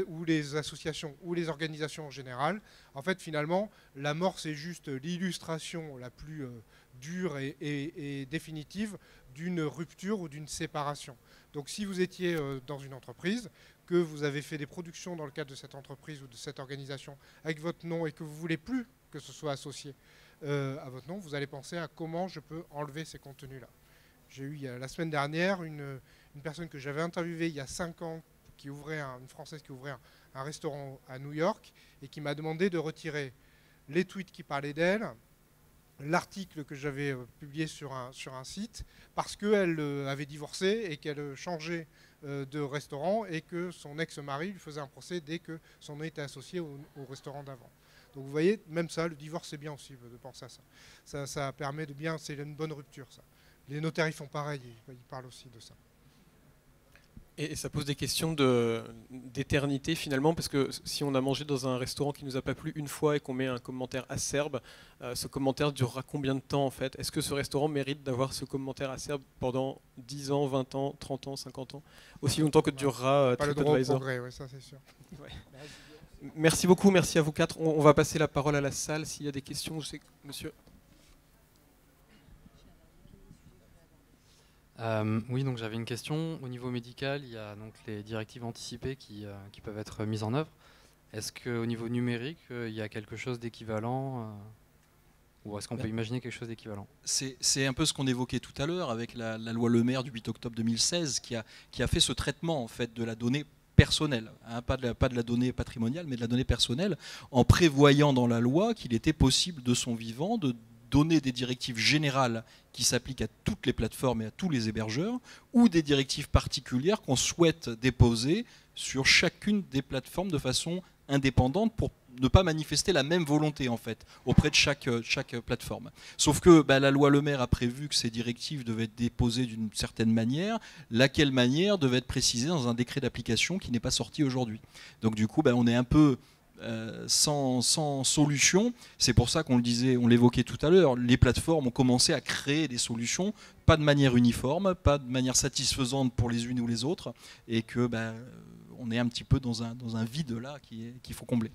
Ou les associations, ou les organisations en général. En fait, finalement, la mort, c'est juste l'illustration la plus dure et définitive d'une rupture ou d'une séparation. Donc, si vous étiez dans une entreprise, que vous avez fait des productions dans le cadre de cette entreprise ou de cette organisation avec votre nom et que vous ne voulez plus que ce soit associé à votre nom, vous allez penser à comment je peux enlever ces contenus-là. J'ai eu la semaine dernière une personne que j'avais interviewée il y a 5 ans, une Française qui ouvrait un restaurant à New York et qui m'a demandé de retirer les tweets qui parlaient d'elle, l'article que j'avais publié sur un site, parce qu'elle avait divorcé et qu'elle changeait de restaurant et que son ex-mari lui faisait un procès dès que son nom était associé au restaurant d'avant. Donc vous voyez, même ça, le divorce, c'est bien aussi de penser à ça. Ça permet de bien, c'est une bonne rupture, ça. Les notaires, ils font pareil, ils parlent aussi de ça. Et ça pose des questions d'éternité finalement, parce que si on a mangé dans un restaurant qui ne nous a pas plu une fois et qu'on met un commentaire acerbe, ce commentaire durera combien de temps en fait? Est-ce que ce restaurant mérite d'avoir ce commentaire acerbe pendant 10 ans, 20 ans, 30 ans, 50 ans? Aussi longtemps que durera pas le droit au TripAdvisor. progrès, ouais, ça c'est sûr. Ouais. Merci beaucoup, merci à vous quatre. On va passer la parole à la salle s'il y a des questions. Je sais, monsieur. Oui, donc j'avais une question. Au niveau médical, il y a donc les directives anticipées qui peuvent être mises en œuvre. Est-ce qu'au niveau numérique, il y a quelque chose d'équivalent ou est-ce qu'on peut imaginer quelque chose d'équivalent? C'est un peu ce qu'on évoquait tout à l'heure avec la loi Le Maire du 8 octobre 2016 qui a fait ce traitement en fait, de la donnée personnelle, hein, pas de la donnée patrimoniale, mais de la donnée personnelle, en prévoyant dans la loi qu'il était possible de son vivant de donner des directives générales qui s'appliquent à toutes les plateformes et à tous les hébergeurs, ou des directives particulières qu'on souhaite déposer sur chacune des plateformes de façon indépendante pour ne pas manifester la même volonté en fait auprès de chaque plateforme. Sauf que la loi Le Maire a prévu que ces directives devaient être déposées d'une certaine manière, laquelle manière devait être précisée dans un décret d'application qui n'est pas sorti aujourd'hui. Donc du coup on est un peu sans solution. C'est pour ça qu'on le disait, on l'évoquait tout à l'heure, les plateformes ont commencé à créer des solutions, pas de manière uniforme, pas de manière satisfaisante pour les unes ou les autres, et que on est un petit peu dans un vide là qu'il faut combler.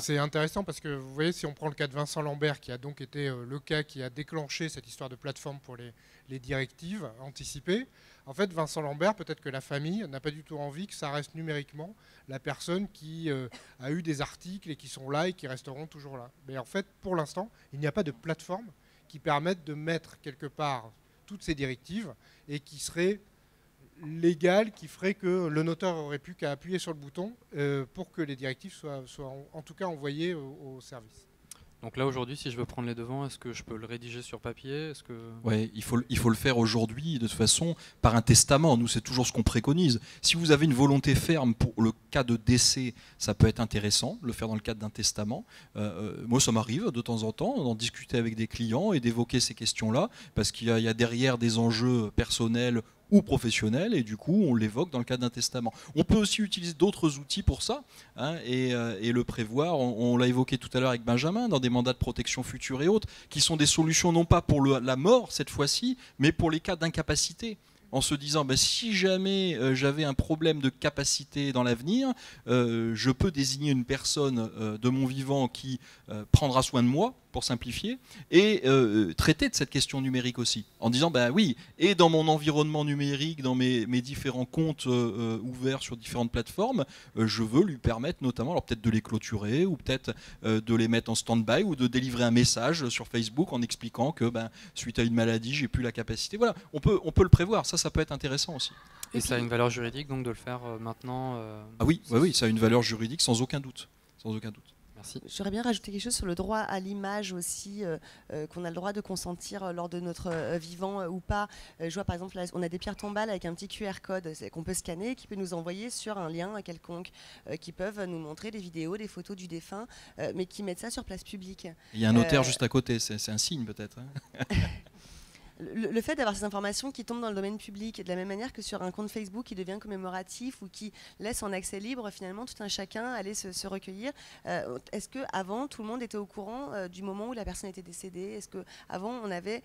C'est intéressant parce que vous voyez, si on prend le cas de Vincent Lambert, qui a donc été le cas qui a déclenché cette histoire de plateforme pour les directives anticipées, en fait, Vincent Lambert, peut-être que la famille n'a pas du tout envie que ça reste numériquement la personne qui a eu des articles et qui sont là et qui resteront toujours là. Mais en fait, pour l'instant, il n'y a pas de plateforme qui permette de mettre quelque part toutes ces directives et qui serait légale qui ferait que le notaire aurait plus qu'à appuyer sur le bouton pour que les directives soient en tout cas envoyées au service. Donc là aujourd'hui, si je veux prendre les devants, est-ce que je peux le rédiger sur papier? Ouais, il faut le faire aujourd'hui de toute façon par un testament. Nous, c'est toujours ce qu'on préconise. Si vous avez une volonté ferme pour le cas de décès, ça peut être intéressant, le faire dans le cadre d'un testament. Moi, ça m'arrive de temps en temps d'en discuter avec des clients et d'évoquer ces questions-là, parce qu'il y a derrière des enjeux personnels ou professionnels, et du coup on l'évoque dans le cadre d'un testament. On peut aussi utiliser d'autres outils pour ça, hein, et le prévoir, on l'a évoqué tout à l'heure avec Benjamin, dans des mandats de protection future et autres, qui sont des solutions non pas pour la mort cette fois-ci, mais pour les cas d'incapacité. En se disant, si jamais j'avais un problème de capacité dans l'avenir, je peux désigner une personne de mon vivant qui prendra soin de moi, pour simplifier, et traiter de cette question numérique aussi, en disant, oui, et dans mon environnement numérique, dans mes différents comptes ouverts sur différentes plateformes, je veux lui permettre notamment, alors peut-être de les clôturer, ou peut-être de les mettre en stand-by, ou de délivrer un message sur Facebook en expliquant que suite à une maladie, j'ai plus la capacité. Voilà, on peut le prévoir, ça peut être intéressant aussi. Et ça a une valeur juridique donc de le faire maintenant Ah oui, ça a une valeur juridique sans aucun doute. Sans aucun doute. Merci. J'aurais bien rajouté quelque chose sur le droit à l'image aussi, qu'on a le droit de consentir lors de notre vivant ou pas. Je vois par exemple, là, on a des pierres tombales avec un petit QR code qu'on peut scanner, qui peut nous envoyer sur un lien quelconque, qui peuvent nous montrer des vidéos, des photos du défunt, mais qui mettent ça sur place publique. Il y a un notaire juste à côté, c'est un signe peut-être. Hein. Le fait d'avoir ces informations qui tombent dans le domaine public, de la même manière que sur un compte Facebook qui devient commémoratif ou qui laisse en accès libre finalement tout un chacun aller se recueillir, est-ce qu'avant tout le monde était au courant du moment où la personne était décédée? Est-ce qu'avant on avait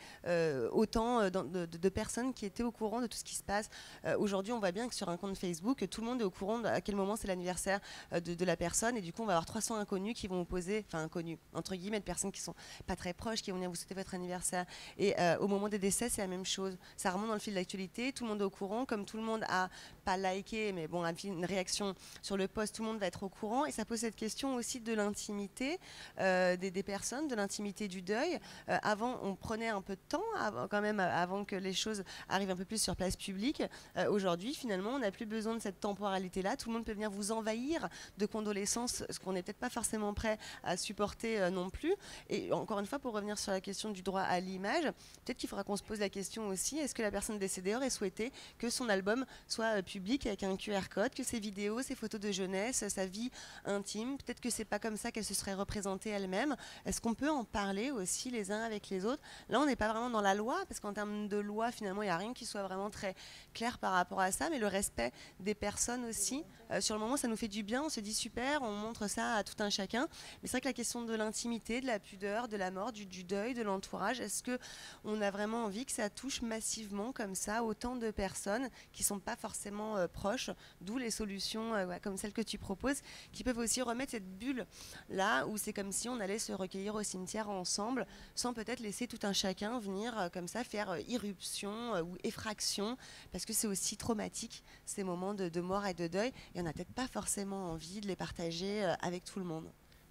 autant de personnes qui étaient au courant de tout ce qui se passe? Aujourd'hui on voit bien que sur un compte Facebook tout le monde est au courant à quel moment c'est l'anniversaire de la personne, et du coup on va avoir 300 inconnus qui vont opposer, enfin inconnus entre guillemets, de personnes qui sont pas très proches, qui vont venir vous souhaiter votre anniversaire, et au moment des décès, c'est la même chose. Ça remonte dans le fil d'actualité, tout le monde est au courant, comme tout le monde a pas liké, mais bon, a une réaction sur le post, tout le monde va être au courant, et ça pose cette question aussi de l'intimité des personnes, de l'intimité du deuil. Avant, on prenait un peu de temps, avant que les choses arrivent un peu plus sur place publique. Aujourd'hui, finalement, on n'a plus besoin de cette temporalité-là. Tout le monde peut venir vous envahir de condoléances, ce qu'on n'est peut-être pas forcément prêt à supporter non plus. Et encore une fois, pour revenir sur la question du droit à l'image, peut-être qu'il faudra qu'on se pose la question aussi, est-ce que la personne décédée aurait souhaité que son album soit public avec un QR code, que ses vidéos, ses photos de jeunesse, sa vie intime, peut-être que c'est pas comme ça qu'elle se serait représentée elle-même. Est-ce qu'on peut en parler aussi les uns avec les autres? Là, on n'est pas vraiment dans la loi, parce qu'en termes de loi, finalement, il n'y a rien qui soit vraiment très clair par rapport à ça, mais le respect des personnes aussi. Sur le moment, ça nous fait du bien, on se dit super, on montre ça à tout un chacun. Mais c'est vrai que la question de l'intimité, de la pudeur, de la mort, du deuil, de l'entourage, est-ce qu'on a vraiment envie que ça touche massivement comme ça autant de personnes qui ne sont pas forcément proches, d'où les solutions comme celles que tu proposes, qui peuvent aussi remettre cette bulle là où c'est comme si on allait se recueillir au cimetière ensemble, sans peut-être laisser tout un chacun venir comme ça faire irruption ou effraction, parce que c'est aussi traumatique ces moments de mort et de deuil, et on n'a peut-être pas forcément envie de les partager avec tout le monde.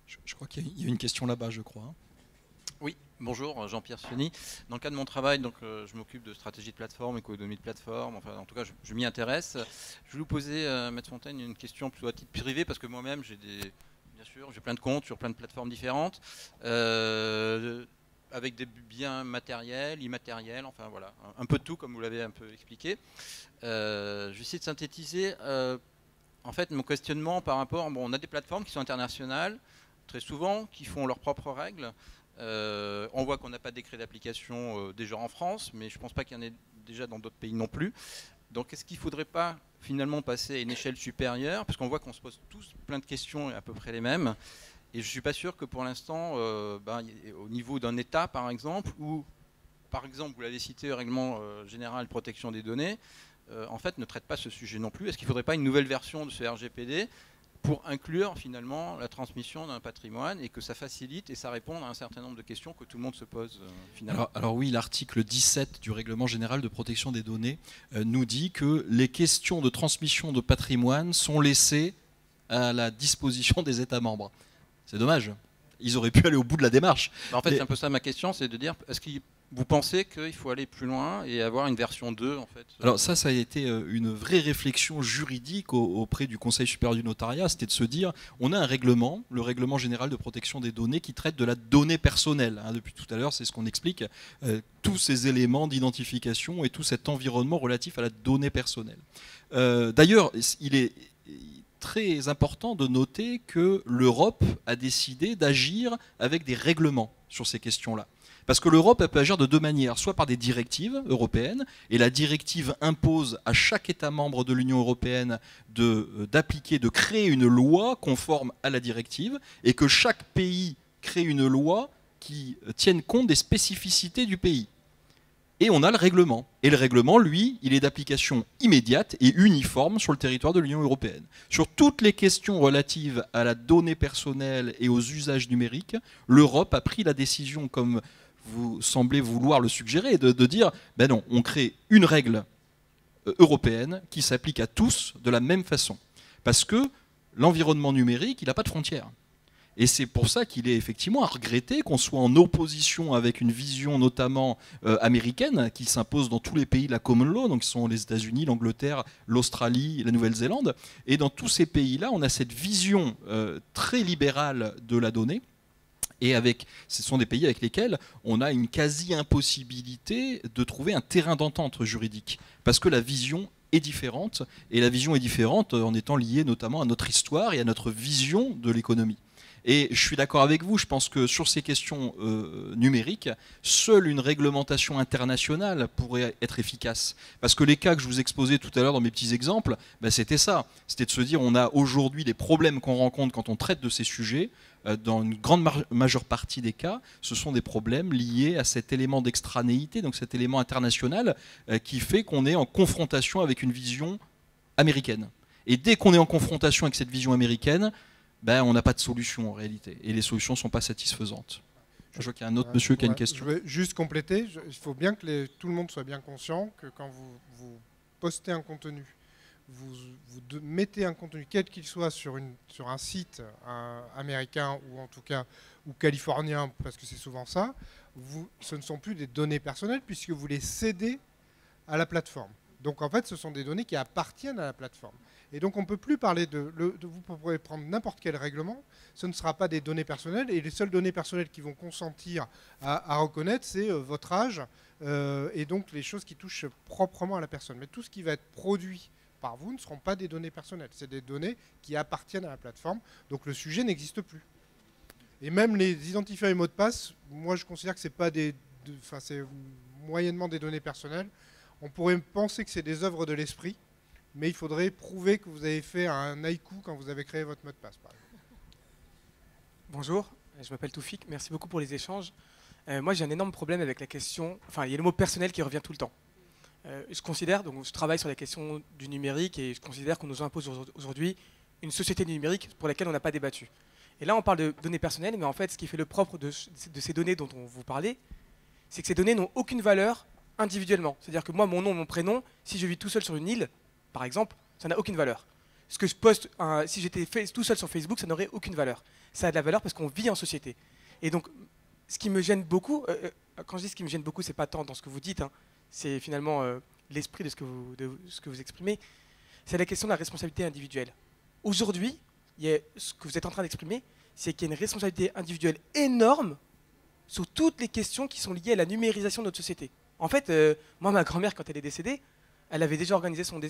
Je crois qu'il y a une question là-bas, je crois. Oui, bonjour, Jean-Pierre Sioni. Dans le cadre de mon travail, je m'occupe de stratégie de plateforme, économie de plateforme, enfin en tout cas je m'y intéresse. Je vais vous poser, Maître Fontaine, une question plutôt à titre privé, parce que moi-même j'ai plein de comptes sur plein de plateformes différentes, avec des biens matériels, immatériels, enfin voilà, un peu de tout comme vous l'avez un peu expliqué. Je vais essayer de synthétiser en fait mon questionnement par rapport, on a des plateformes qui sont internationales, très souvent, qui font leurs propres règles. On voit qu'on n'a pas de décret d'application déjà en France, mais je ne pense pas qu'il y en ait déjà dans d'autres pays non plus. Donc est-ce qu'il ne faudrait pas finalement passer à une échelle supérieure, parce qu'on voit qu'on se pose tous plein de questions à peu près les mêmes, et je ne suis pas sûr que pour l'instant, au niveau d'un État par exemple, ou par exemple vous l'avez cité, règlement général de protection des données, en fait ne traite pas ce sujet non plus. Est-ce qu'il ne faudrait pas une nouvelle version de ce RGPD pour inclure finalement la transmission d'un patrimoine, et que ça facilite et ça réponde à un certain nombre de questions que tout le monde se pose finalement? Alors oui, l'article 17 du règlement général de protection des données nous dit que les questions de transmission de patrimoine sont laissées à la disposition des États membres. C'est dommage. Ils auraient pu aller au bout de la démarche. En fait, c'est un peu ça ma question, c'est de dire, est-ce qu'il vous pensez qu'il faut aller plus loin et avoir une version 2 en fait? Alors ça a été une vraie réflexion juridique auprès du Conseil supérieur du notariat, c'était de se dire, on a un règlement, le règlement général de protection des données, qui traite de la donnée personnelle. Depuis tout à l'heure, c'est ce qu'on explique, tous ces éléments d'identification et tout cet environnement relatif à la donnée personnelle. D'ailleurs, il est très important de noter que l'Europe a décidé d'agir avec des règlements sur ces questions-là. Parce que l'Europe peut agir de deux manières, soit par des directives européennes, et la directive impose à chaque État membre de l'Union européenne d'appliquer, de créer une loi conforme à la directive, et que chaque pays crée une loi qui tienne compte des spécificités du pays. Et on a le règlement. Et le règlement, lui, il est d'application immédiate et uniforme sur le territoire de l'Union européenne. Sur toutes les questions relatives à la donnée personnelle et aux usages numériques, l'Europe a pris la décision, comme vous semblez vouloir le suggérer, de dire, ben non, on crée une règle européenne qui s'applique à tous de la même façon. Parce que l'environnement numérique, il n'a pas de frontières. Et c'est pour ça qu'il est effectivement à regretter qu'on soit en opposition avec une vision notamment américaine qui s'impose dans tous les pays de la common law, donc ce sont les États-Unis, l'Angleterre, l'Australie, la Nouvelle-Zélande. Et dans tous ces pays-là, on a cette vision très libérale de la donnée. Et ce sont des pays avec lesquels on a une quasi-impossibilité de trouver un terrain d'entente juridique. Parce que la vision est différente. Et la vision est différente en étant liée notamment à notre histoire et à notre vision de l'économie. Et je suis d'accord avec vous, je pense que sur ces questions numériques, seule une réglementation internationale pourrait être efficace. Parce que les cas que je vous exposais tout à l'heure dans mes petits exemples, ben c'était ça. C'était de se dire, on a aujourd'hui les problèmes qu'on rencontre quand on traite de ces sujets. Dans une grande majeure partie des cas, ce sont des problèmes liés à cet élément d'extranéité, donc cet élément international qui fait qu'on est en confrontation avec une vision américaine. Et dès qu'on est en confrontation avec cette vision américaine, ben, on n'a pas de solution en réalité. Et les solutions ne sont pas satisfaisantes. Je vois qu'il y a un autre monsieur qui a une question. Je vais juste compléter. Il faut bien que tout le monde soit bien conscient que quand vous postez un contenu, vous mettez un contenu, quel qu'il soit, sur un site américain ou en tout cas ou californien, parce que c'est souvent ça, ce ne sont plus des données personnelles puisque vous les cédez à la plateforme. Donc en fait, ce sont des données qui appartiennent à la plateforme. Et donc on ne peut plus parler vous pourrez prendre n'importe quel règlement, ce ne sera pas des données personnelles, et les seules données personnelles qui vont consentir à reconnaître, c'est votre âge, et donc les choses qui touchent proprement à la personne. Mais tout ce qui va être produit par vous ne seront pas des données personnelles, c'est des données qui appartiennent à la plateforme, donc le sujet n'existe plus. Et même les identifiants et mots de passe, moi je considère que c'est pas c'est moyennement des données personnelles. On pourrait penser que c'est des œuvres de l'esprit, mais il faudrait prouver que vous avez fait un haïku quand vous avez créé votre mot de passe, par exemple. Bonjour, je m'appelle Toufik, merci beaucoup pour les échanges. Moi j'ai un énorme problème avec la question, il y a le mot personnel qui revient tout le temps. Je travaille sur la question du numérique et je considère qu'on nous impose aujourd'hui une société numérique pour laquelle on n'a pas débattu. Et là on parle de données personnelles, mais en fait ce qui fait le propre de ces données dont on vous parlait, c'est que ces données n'ont aucune valeur individuellement. C'est-à-dire que moi, mon nom, mon prénom, si je vis tout seul sur une île, par exemple, ça n'a aucune valeur. Ce que je poste, si j'étais tout seul sur Facebook, ça n'aurait aucune valeur. Ça a de la valeur parce qu'on vit en société. Et donc, ce qui me gêne beaucoup, quand je dis ce qui me gêne beaucoup, c'est pas tant dans ce que vous dites, c'est finalement l'esprit de ce que vous exprimez, c'est la question de la responsabilité individuelle. Aujourd'hui, ce que vous êtes en train d'exprimer, c'est qu'il y a une responsabilité individuelle énorme sur toutes les questions qui sont liées à la numérisation de notre société. En fait, moi, ma grand-mère, quand elle est décédée, elle avait déjà organisé tout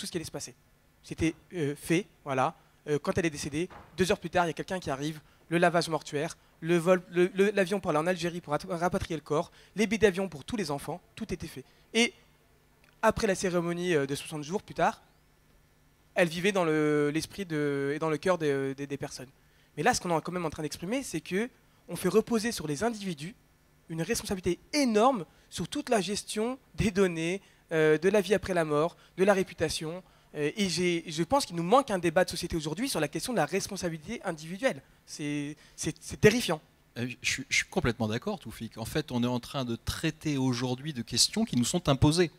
ce qui allait se passer. C'était fait, voilà. Quand elle est décédée, 2 heures plus tard, il y a quelqu'un qui arrive, le lavage mortuaire, l'avion pour aller en Algérie pour rapatrier le corps, les billets d'avion pour tous les enfants, tout était fait. Et après la cérémonie de 60 jours plus tard, elle vivait dans l'esprit et dans le cœur des personnes. Mais là, ce qu'on est quand même en train d'exprimer, c'est qu'on fait reposer sur les individus une responsabilité énorme sur toute la gestion des données, de la vie après la mort, de la réputation. Et je pense qu'il nous manque un débat de société aujourd'hui sur la question de la responsabilité individuelle. C'est terrifiant. Je suis complètement d'accord, Toufik. En fait, on est en train de traiter aujourd'hui de questions qui nous sont imposées.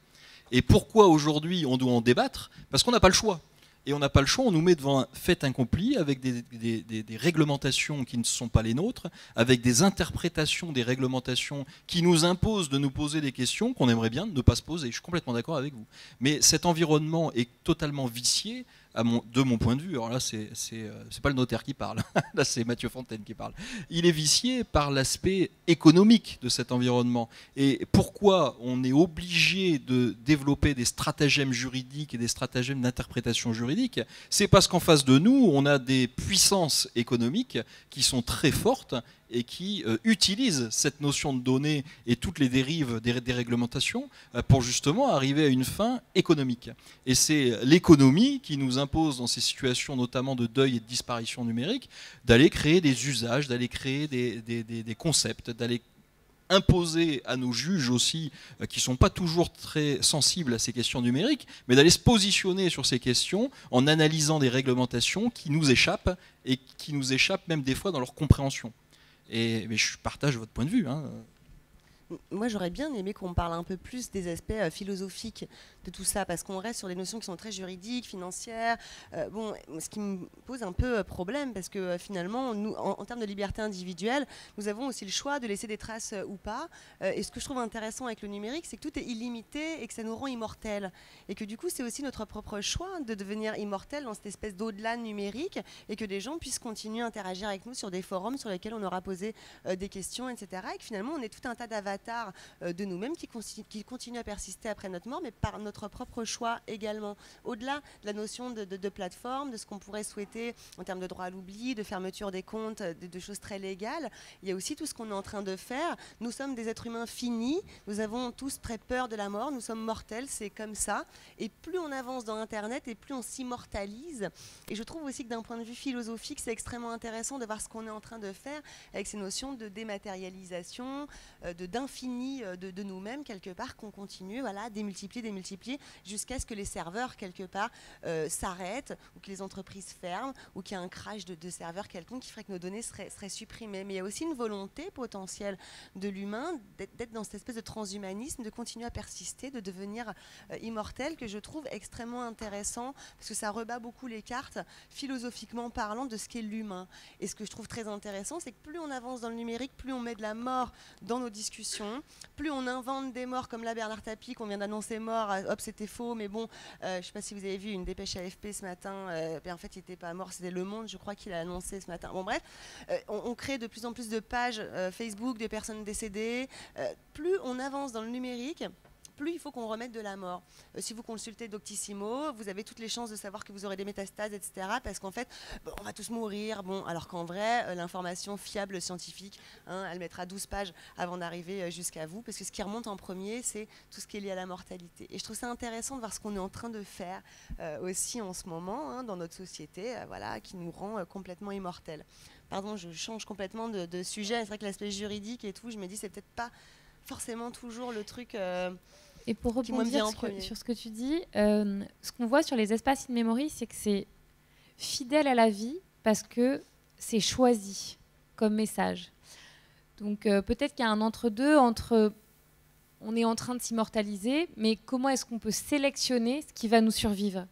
Et pourquoi aujourd'hui on doit en débattre? Parce qu'on n'a pas le choix. Et on n'a pas le choix, on nous met devant un fait accompli avec des réglementations qui ne sont pas les nôtres, avec des interprétations des réglementations qui nous imposent de nous poser des questions qu'on aimerait bien ne pas se poser. Je suis complètement d'accord avec vous. Mais cet environnement est totalement vicié de mon point de vue. Alors là, c'est pas le notaire qui parle, là c'est Mathieu Fontaine qui parle. Il est vicié par l'aspect économique de cet environnement. Et pourquoi on est obligé de développer des stratagèmes juridiques et des stratagèmes d'interprétation juridique? C'est parce qu'en face de nous, on a des puissances économiques qui sont très fortes et qui utilisent cette notion de données et toutes les dérives des réglementations pour justement arriver à une fin économique. Et c'est l'économie qui nous impose dans ces situations notamment de deuil et de disparition numérique d'aller créer des usages, d'aller créer des concepts, d'aller imposer à nos juges aussi, qui ne sont pas toujours très sensibles à ces questions numériques, mais d'aller se positionner sur ces questions en analysant des réglementations qui nous échappent et qui nous échappent même des fois dans leur compréhension. Mais je partage votre point de vue. Moi, j'aurais bien aimé qu'on parle un peu plus des aspects philosophiques de tout ça, parce qu'on reste sur des notions qui sont très juridiques, financières. Bon, ce qui me pose un peu problème, parce que finalement, nous, en termes de liberté individuelle, nous avons aussi le choix de laisser des traces ou pas. Et ce que je trouve intéressant avec le numérique, c'est que tout est illimité et que ça nous rend immortels. Et que du coup, c'est aussi notre propre choix de devenir immortel dans cette espèce d'au-delà numérique, et que des gens puissent continuer à interagir avec nous sur des forums sur lesquels on aura posé des questions, etc. Et que finalement, on est tout un tas d'avatars de nous-mêmes qui continuent à persister après notre mort, mais par notre propre choix également. Au-delà de la notion de plateforme, de ce qu'on pourrait souhaiter en termes de droit à l'oubli, de fermeture des comptes, de choses très légales, il y a aussi tout ce qu'on est en train de faire. Nous sommes des êtres humains finis, nous avons tous très peur de la mort, nous sommes mortels, c'est comme ça. Et plus on avance dans Internet, et plus on s'immortalise. Et je trouve aussi que d'un point de vue philosophique, c'est extrêmement intéressant de voir ce qu'on est en train de faire avec ces notions de dématérialisation, d'infini de nous-mêmes, quelque part, qu'on continue à démultiplier, jusqu'à ce que les serveurs, quelque part, s'arrêtent, ou que les entreprises ferment, ou qu'il y a un crash de serveurs quelconque qui ferait que nos données seraient supprimées. Mais il y a aussi une volonté potentielle de l'humain d'être dans cette espèce de transhumanisme, de continuer à persister, de devenir immortel, que je trouve extrêmement intéressant, parce que ça rebat beaucoup les cartes, philosophiquement parlant, de ce qu'est l'humain. Et ce que je trouve très intéressant, c'est que plus on avance dans le numérique, plus on met de la mort dans nos discussions, plus on invente des morts, comme là Bernard Tapie qu'on vient d'annoncer mort, hop c'était faux, mais bon, je ne sais pas si vous avez vu une dépêche AFP ce matin, en fait il n'était pas mort, c'était Le Monde, je crois qu'il a annoncé ce matin. Bon bref, on crée de plus en plus de pages Facebook de personnes décédées, plus on avance dans le numérique, plus il faut qu'on remette de la mort. Si vous consultez Doctissimo, vous avez toutes les chances de savoir que vous aurez des métastases, etc. Parce qu'en fait, on va tous mourir. Bon, alors qu'en vrai, l'information fiable scientifique, elle mettra 12 pages avant d'arriver jusqu'à vous. Parce que ce qui remonte en premier, c'est tout ce qui est lié à la mortalité. Et je trouve ça intéressant de voir ce qu'on est en train de faire aussi en ce moment dans notre société, qui nous rend complètement immortels. Pardon, je change complètement de sujet. C'est vrai que l'aspect juridique et tout, je me dis, c'est peut-être pas forcément toujours le truc... Et pour rebondir sur ce que tu dis, ce qu'on voit sur les espaces in-memory, c'est que c'est fidèle à la vie parce que c'est choisi comme message. Donc peut-être qu'il y a un entre-deux entre on est en train de s'immortaliser, mais comment est-ce qu'on peut sélectionner ce qui va nous survivre?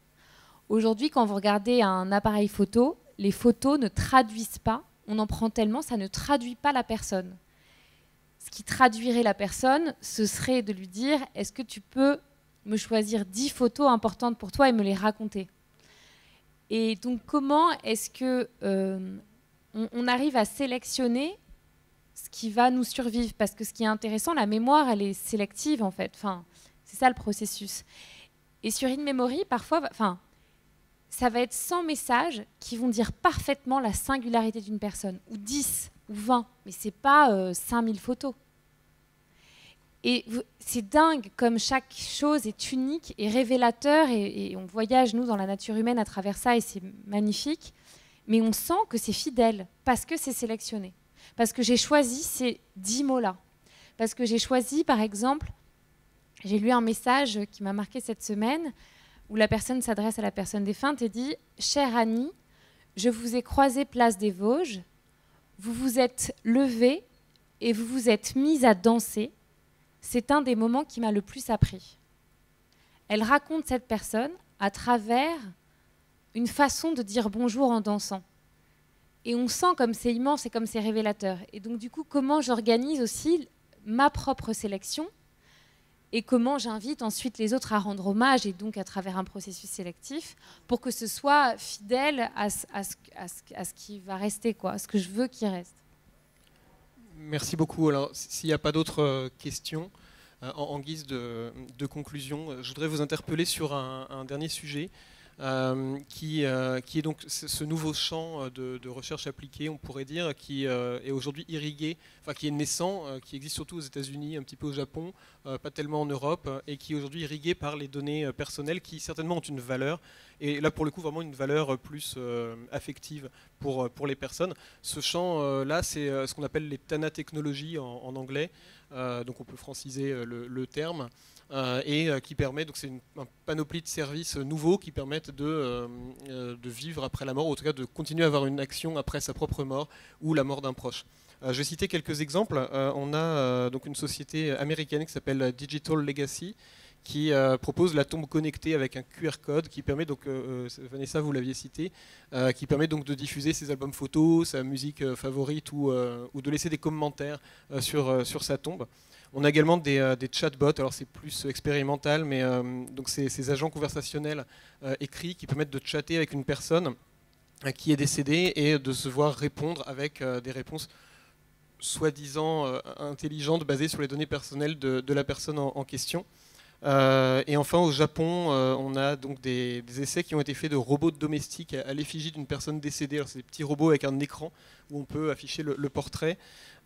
Aujourd'hui, quand vous regardez un appareil photo, les photos ne traduisent pas, on en prend tellement, ça ne traduit pas la personne. Ce qui traduirait la personne, ce serait de lui dire « Est-ce que tu peux me choisir 10 photos importantes pour toi et me les raconter ?» Et donc, comment est-ce que on arrive à sélectionner ce qui va nous survivre? Parce que ce qui est intéressant, la mémoire, elle est sélective, en fait. Enfin, c'est ça le processus. Et sur in-memory, parfois, ça va être 100 messages qui vont dire parfaitement la singularité d'une personne, ou 10, ou 20, mais ce n'est pas 5000 photos. Et c'est dingue comme chaque chose est unique et révélateur, et on voyage, nous, dans la nature humaine à travers ça, et c'est magnifique, mais on sent que c'est fidèle, parce que c'est sélectionné, parce que j'ai choisi ces 10 mots-là, parce que j'ai choisi, par exemple, j'ai lu un message qui m'a marqué cette semaine, où la personne s'adresse à la personne défunte et dit « Chère Annie, je vous ai croisée place des Vosges, vous vous êtes levée et vous vous êtes mise à danser. C'est un des moments qui m'a le plus appris. » Elle raconte cette personne à travers une façon de dire bonjour en dansant. Et on sent comme c'est immense et comme c'est révélateur. Et donc du coup, comment j'organise aussi ma propre sélection et comment j'invite ensuite les autres à rendre hommage, et donc à travers un processus sélectif, pour que ce soit fidèle à ce qui va rester, quoi, à ce que je veux qu'il reste. Merci beaucoup. Alors, s'il n'y a pas d'autres questions, en guise de conclusion, je voudrais vous interpeller sur un dernier sujet. Qui est donc ce nouveau champ de recherche appliquée, on pourrait dire, qui est aujourd'hui irrigué, enfin qui est naissant, qui existe surtout aux États-Unis, un petit peu au Japon, pas tellement en Europe, et qui est aujourd'hui irrigué par les données personnelles qui certainement ont une valeur, et là pour le coup vraiment une valeur plus affective pour les personnes. Ce champ-là, c'est ce qu'on appelle les Tana Technologies en anglais, donc on peut franciser le terme. Et qui permet, donc c'est une panoplie de services nouveaux qui permettent de vivre après la mort, ou en tout cas de continuer à avoir une action après sa propre mort ou la mort d'un proche. Je vais citer quelques exemples. On a donc une société américaine qui s'appelle Digital Legacy, qui propose la tombe connectée avec un QR code qui permet, donc Vanessa vous l'aviez cité, qui permet donc de diffuser ses albums photos, sa musique favorite ou de laisser des commentaires sur sa tombe. On a également des chatbots, alors c'est plus expérimental, mais donc ces agents conversationnels écrits qui permettent de chatter avec une personne qui est décédée et de se voir répondre avec des réponses soi-disant intelligentes basées sur les données personnelles de la personne en question. Et enfin au Japon, on a donc des essais qui ont été faits de robots domestiques à l'effigie d'une personne décédée. Alors c'est des petits robots avec un écran où on peut afficher le portrait.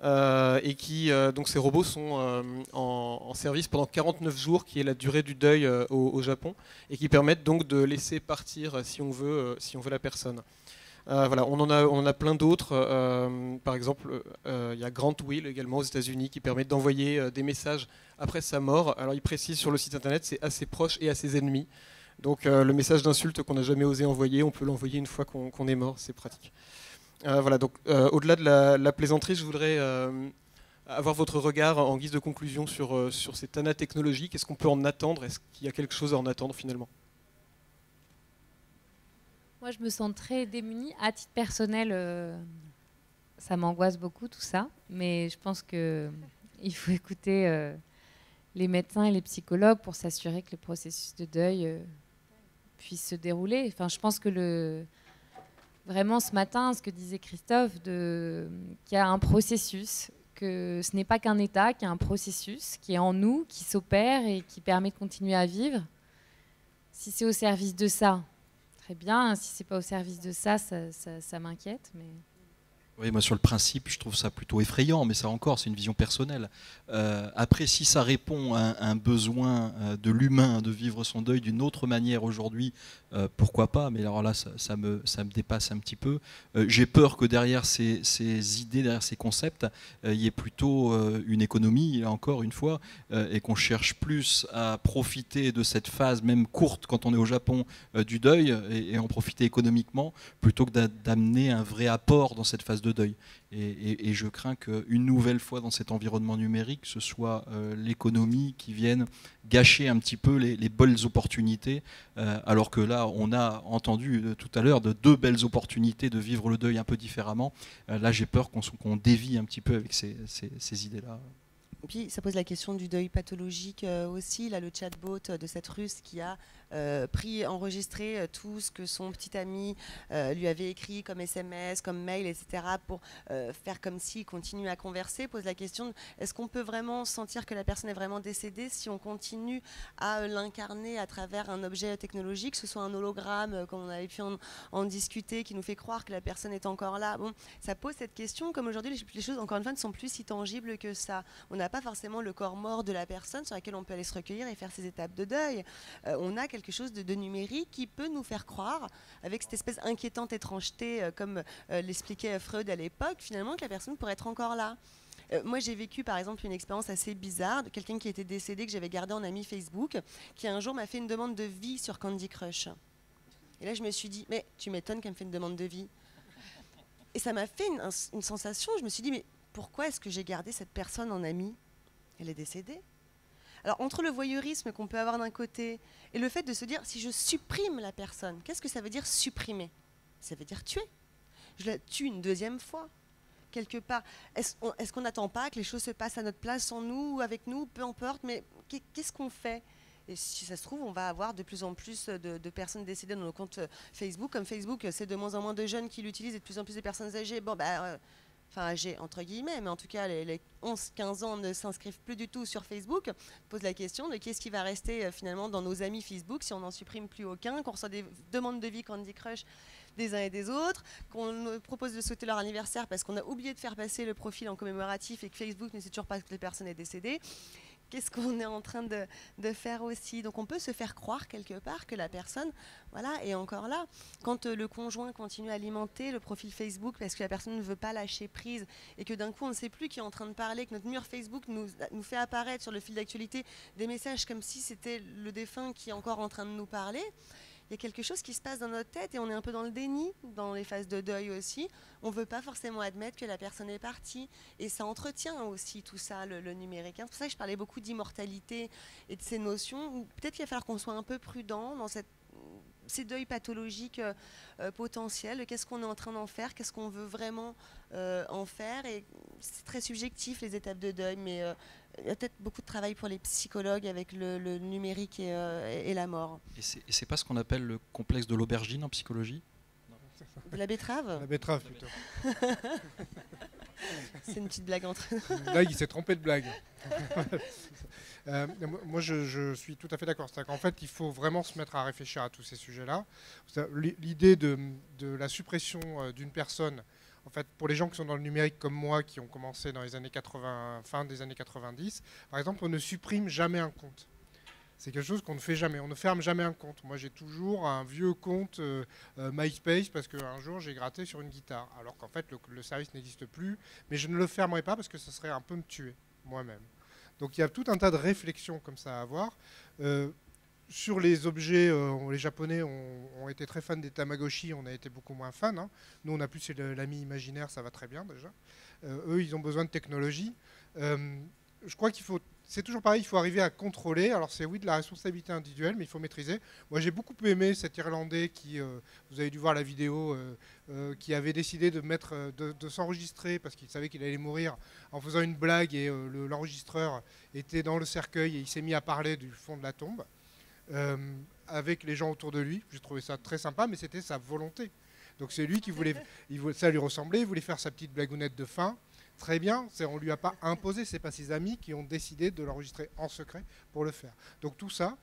Et qui, donc ces robots sont en service pendant 49 jours, qui est la durée du deuil au Japon, et qui permettent donc de laisser partir si on veut la personne. Voilà, on en a plein d'autres. Par exemple, il y a Grant Will également aux États-Unis qui permet d'envoyer des messages après sa mort. Alors il précise sur le site internet, c'est à ses proches et à ses ennemis. Donc le message d'insulte qu'on n'a jamais osé envoyer, on peut l'envoyer une fois qu'on est mort, c'est pratique. Voilà, donc au-delà de la plaisanterie, je voudrais avoir votre regard en guise de conclusion sur ces Tana technologies. Qu'est-ce qu'on peut en attendre? Est-ce qu'il y a quelque chose à en attendre finalement? Moi, je me sens très démunie. À titre personnel, ça m'angoisse beaucoup tout ça, mais je pense qu'il faut écouter les médecins et les psychologues pour s'assurer que le processus de deuil puisse se dérouler. Enfin, je pense que vraiment ce matin, ce que disait Christophe, qu'il y a un processus, que ce n'est pas qu'un état, qu'il y a un processus qui est en nous, qui s'opère et qui permet de continuer à vivre. Si c'est au service de ça, très bien. Si c'est pas au service de ça, ça m'inquiète. Mais... Oui, moi sur le principe, je trouve ça plutôt effrayant, mais ça encore, c'est une vision personnelle. Après, si ça répond à un besoin de l'humain de vivre son deuil d'une autre manière aujourd'hui, pourquoi pas? Mais alors là, ça me dépasse un petit peu. J'ai peur que derrière ces idées, derrière ces concepts, il y ait plutôt une économie, là encore une fois, et qu'on cherche plus à profiter de cette phase, même courte quand on est au Japon, du deuil, et en profiter économiquement, plutôt que d'amener un vrai apport dans cette phase de deuil. Et je crains qu'une nouvelle fois dans cet environnement numérique, ce soit l'économie qui vienne gâcher un petit peu les belles opportunités, alors que là, on a entendu tout à l'heure de deux belles opportunités de vivre le deuil un peu différemment. Là, j'ai peur qu'on dévie un petit peu avec ces idées-là. Et puis, ça pose la question du deuil pathologique aussi. Là, le chatbot de cette Russe qui a enregistré tout ce que son petit ami lui avait écrit comme SMS, comme mail, etc., pour faire comme s'il continue à converser, pose la question est-ce qu'on peut vraiment sentir que la personne est vraiment décédée si on continue à l'incarner à travers un objet technologique, que ce soit un hologramme, comme on avait pu en discuter, qui nous fait croire que la personne est encore là. Bon, ça pose cette question, comme aujourd'hui, les choses, encore une fois, ne sont plus si tangibles que ça. On n'a pas forcément le corps mort de la personne sur laquelle on peut aller se recueillir et faire ses étapes de deuil. On a quelque chose de numérique qui peut nous faire croire, avec cette espèce inquiétante étrangeté, comme l'expliquait Freud à l'époque, finalement, que la personne pourrait être encore là. Moi, j'ai vécu, par exemple, une expérience assez bizarre de quelqu'un qui était décédé, que j'avais gardé en ami Facebook, qui un jour m'a fait une demande de vie sur Candy Crush. Et là, je me suis dit, mais tu m'étonnes qu'elle me fait une demande de vie. Et ça m'a fait une sensation, je me suis dit, mais pourquoi est-ce que j'ai gardé cette personne en ami? Elle est décédée. Alors entre le voyeurisme qu'on peut avoir d'un côté et le fait de se dire si je supprime la personne, qu'est-ce que ça veut dire supprimer? Ça veut dire tuer. Je la tue une deuxième fois, quelque part. Est-ce qu'on n'attend pas que les choses se passent à notre place, sans nous ou avec nous, peu importe, mais qu'est-ce qu'on fait? Et si ça se trouve, on va avoir de plus en plus de personnes décédées dans nos comptes Facebook. Comme Facebook, c'est de moins en moins de jeunes qui l'utilisent et de plus en plus de personnes âgées. Bon, enfin âgés entre guillemets, mais en tout cas les 11-15 ans ne s'inscrivent plus du tout sur Facebook. On pose la question de qu'est-ce qui va rester finalement dans nos amis Facebook si on n'en supprime plus aucun, qu'on reçoit des demandes de vie Candy Crush des uns et des autres, qu'on propose de sauter leur anniversaire parce qu'on a oublié de faire passer le profil en commémoratif et que Facebook ne sait toujours pas que la personne est décédée. Qu'est-ce qu'on est en train de faire aussi? Donc on peut se faire croire quelque part que la personne est encore là. Quand le conjoint continue à alimenter le profil Facebook parce que la personne ne veut pas lâcher prise et que d'un coup on ne sait plus qui est en train de parler, que notre mur Facebook nous fait apparaître sur le fil d'actualité des messages comme si c'était le défunt qui est encore en train de nous parler, il y a quelque chose qui se passe dans notre tête et on est un peu dans le déni, dans les phases de deuil aussi. On ne veut pas forcément admettre que la personne est partie. Et ça entretient aussi tout ça, le numérique. C'est pour ça que je parlais beaucoup d'immortalité et de ces notions. Peut-être qu'il va falloir qu'on soit un peu prudent dans ces deuils pathologiques potentiels. Qu'est-ce qu'on est en train d'en faire? Qu'est-ce qu'on veut vraiment en faire? Et c'est très subjectif, les étapes de deuil, mais il y a peut-être beaucoup de travail pour les psychologues avec le numérique et la mort. Et c'est pas ce qu'on appelle le complexe de l'aubergine en psychologie? De la betterave? La betterave, plutôt. C'est une petite blague entre nous. Une blague, il s'est trompé de blague. Moi, je suis tout à fait d'accord. C'est-à-dire qu'en fait, il faut vraiment se mettre à réfléchir à tous ces sujets-là. L'idée de la suppression d'une personne, en fait, pour les gens qui sont dans le numérique comme moi, qui ont commencé dans les années 80, fin des années 90, par exemple, on ne supprime jamais un compte. C'est quelque chose qu'on ne fait jamais. On ne ferme jamais un compte. Moi, j'ai toujours un vieux compte MySpace parce qu'un jour, j'ai gratté sur une guitare. Alors qu'en fait, le service n'existe plus. Mais je ne le fermerai pas parce que ça serait un peu me tuer moi-même. Donc, il y a tout un tas de réflexions comme ça à avoir. Sur les objets, les Japonais ont été très fans des Tamagotchi. On a été beaucoup moins fans. Hein. Nous, on a plus l'ami imaginaire. Ça va très bien déjà. Eux, ils ont besoin de technologie. Je crois qu'il faut... C'est toujours pareil, il faut arriver à contrôler. Alors c'est oui de la responsabilité individuelle, mais il faut maîtriser. Moi j'ai beaucoup aimé cet Irlandais qui, vous avez dû voir la vidéo, qui avait décidé de s'enregistrer parce qu'il savait qu'il allait mourir en faisant une blague et l'enregistreur était dans le cercueil et il s'est mis à parler du fond de la tombe avec les gens autour de lui. J'ai trouvé ça très sympa, mais c'était sa volonté. Donc c'est lui qui voulait, ça lui ressemblait, il voulait faire sa petite blagounette de fin. Très bien, on ne lui a pas imposé, ce n'est pas ses amis qui ont décidé de l'enregistrer en secret pour le faire. Donc tout ça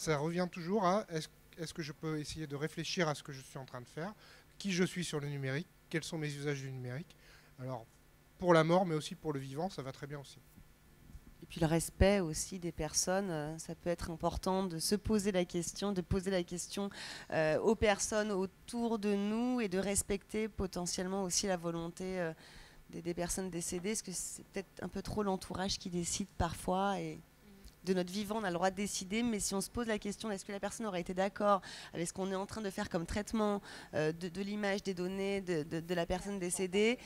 revient toujours à est-ce que je peux essayer de réfléchir à ce que je suis en train de faire, qui je suis sur le numérique, quels sont mes usages du numérique. Alors pour la mort, mais aussi pour le vivant, ça va très bien aussi. Et puis le respect aussi des personnes, ça peut être important de se poser la question, de poser la question aux personnes autour de nous et de respecter potentiellement aussi la volonté des personnes décédées, parce que c'est peut-être un peu trop l'entourage qui décide parfois, et de notre vivant on a le droit de décider, mais si on se pose la question est-ce que la personne aurait été d'accord avec ce qu'on est en train de faire comme traitement de l'image, des données de la personne décédée,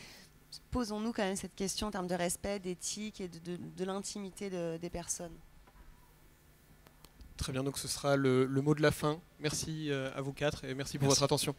posons-nous quand même cette question en termes de respect, d'éthique et de l'intimité des personnes. Très bien, donc ce sera le mot de la fin. Merci à vous quatre et merci pour votre attention.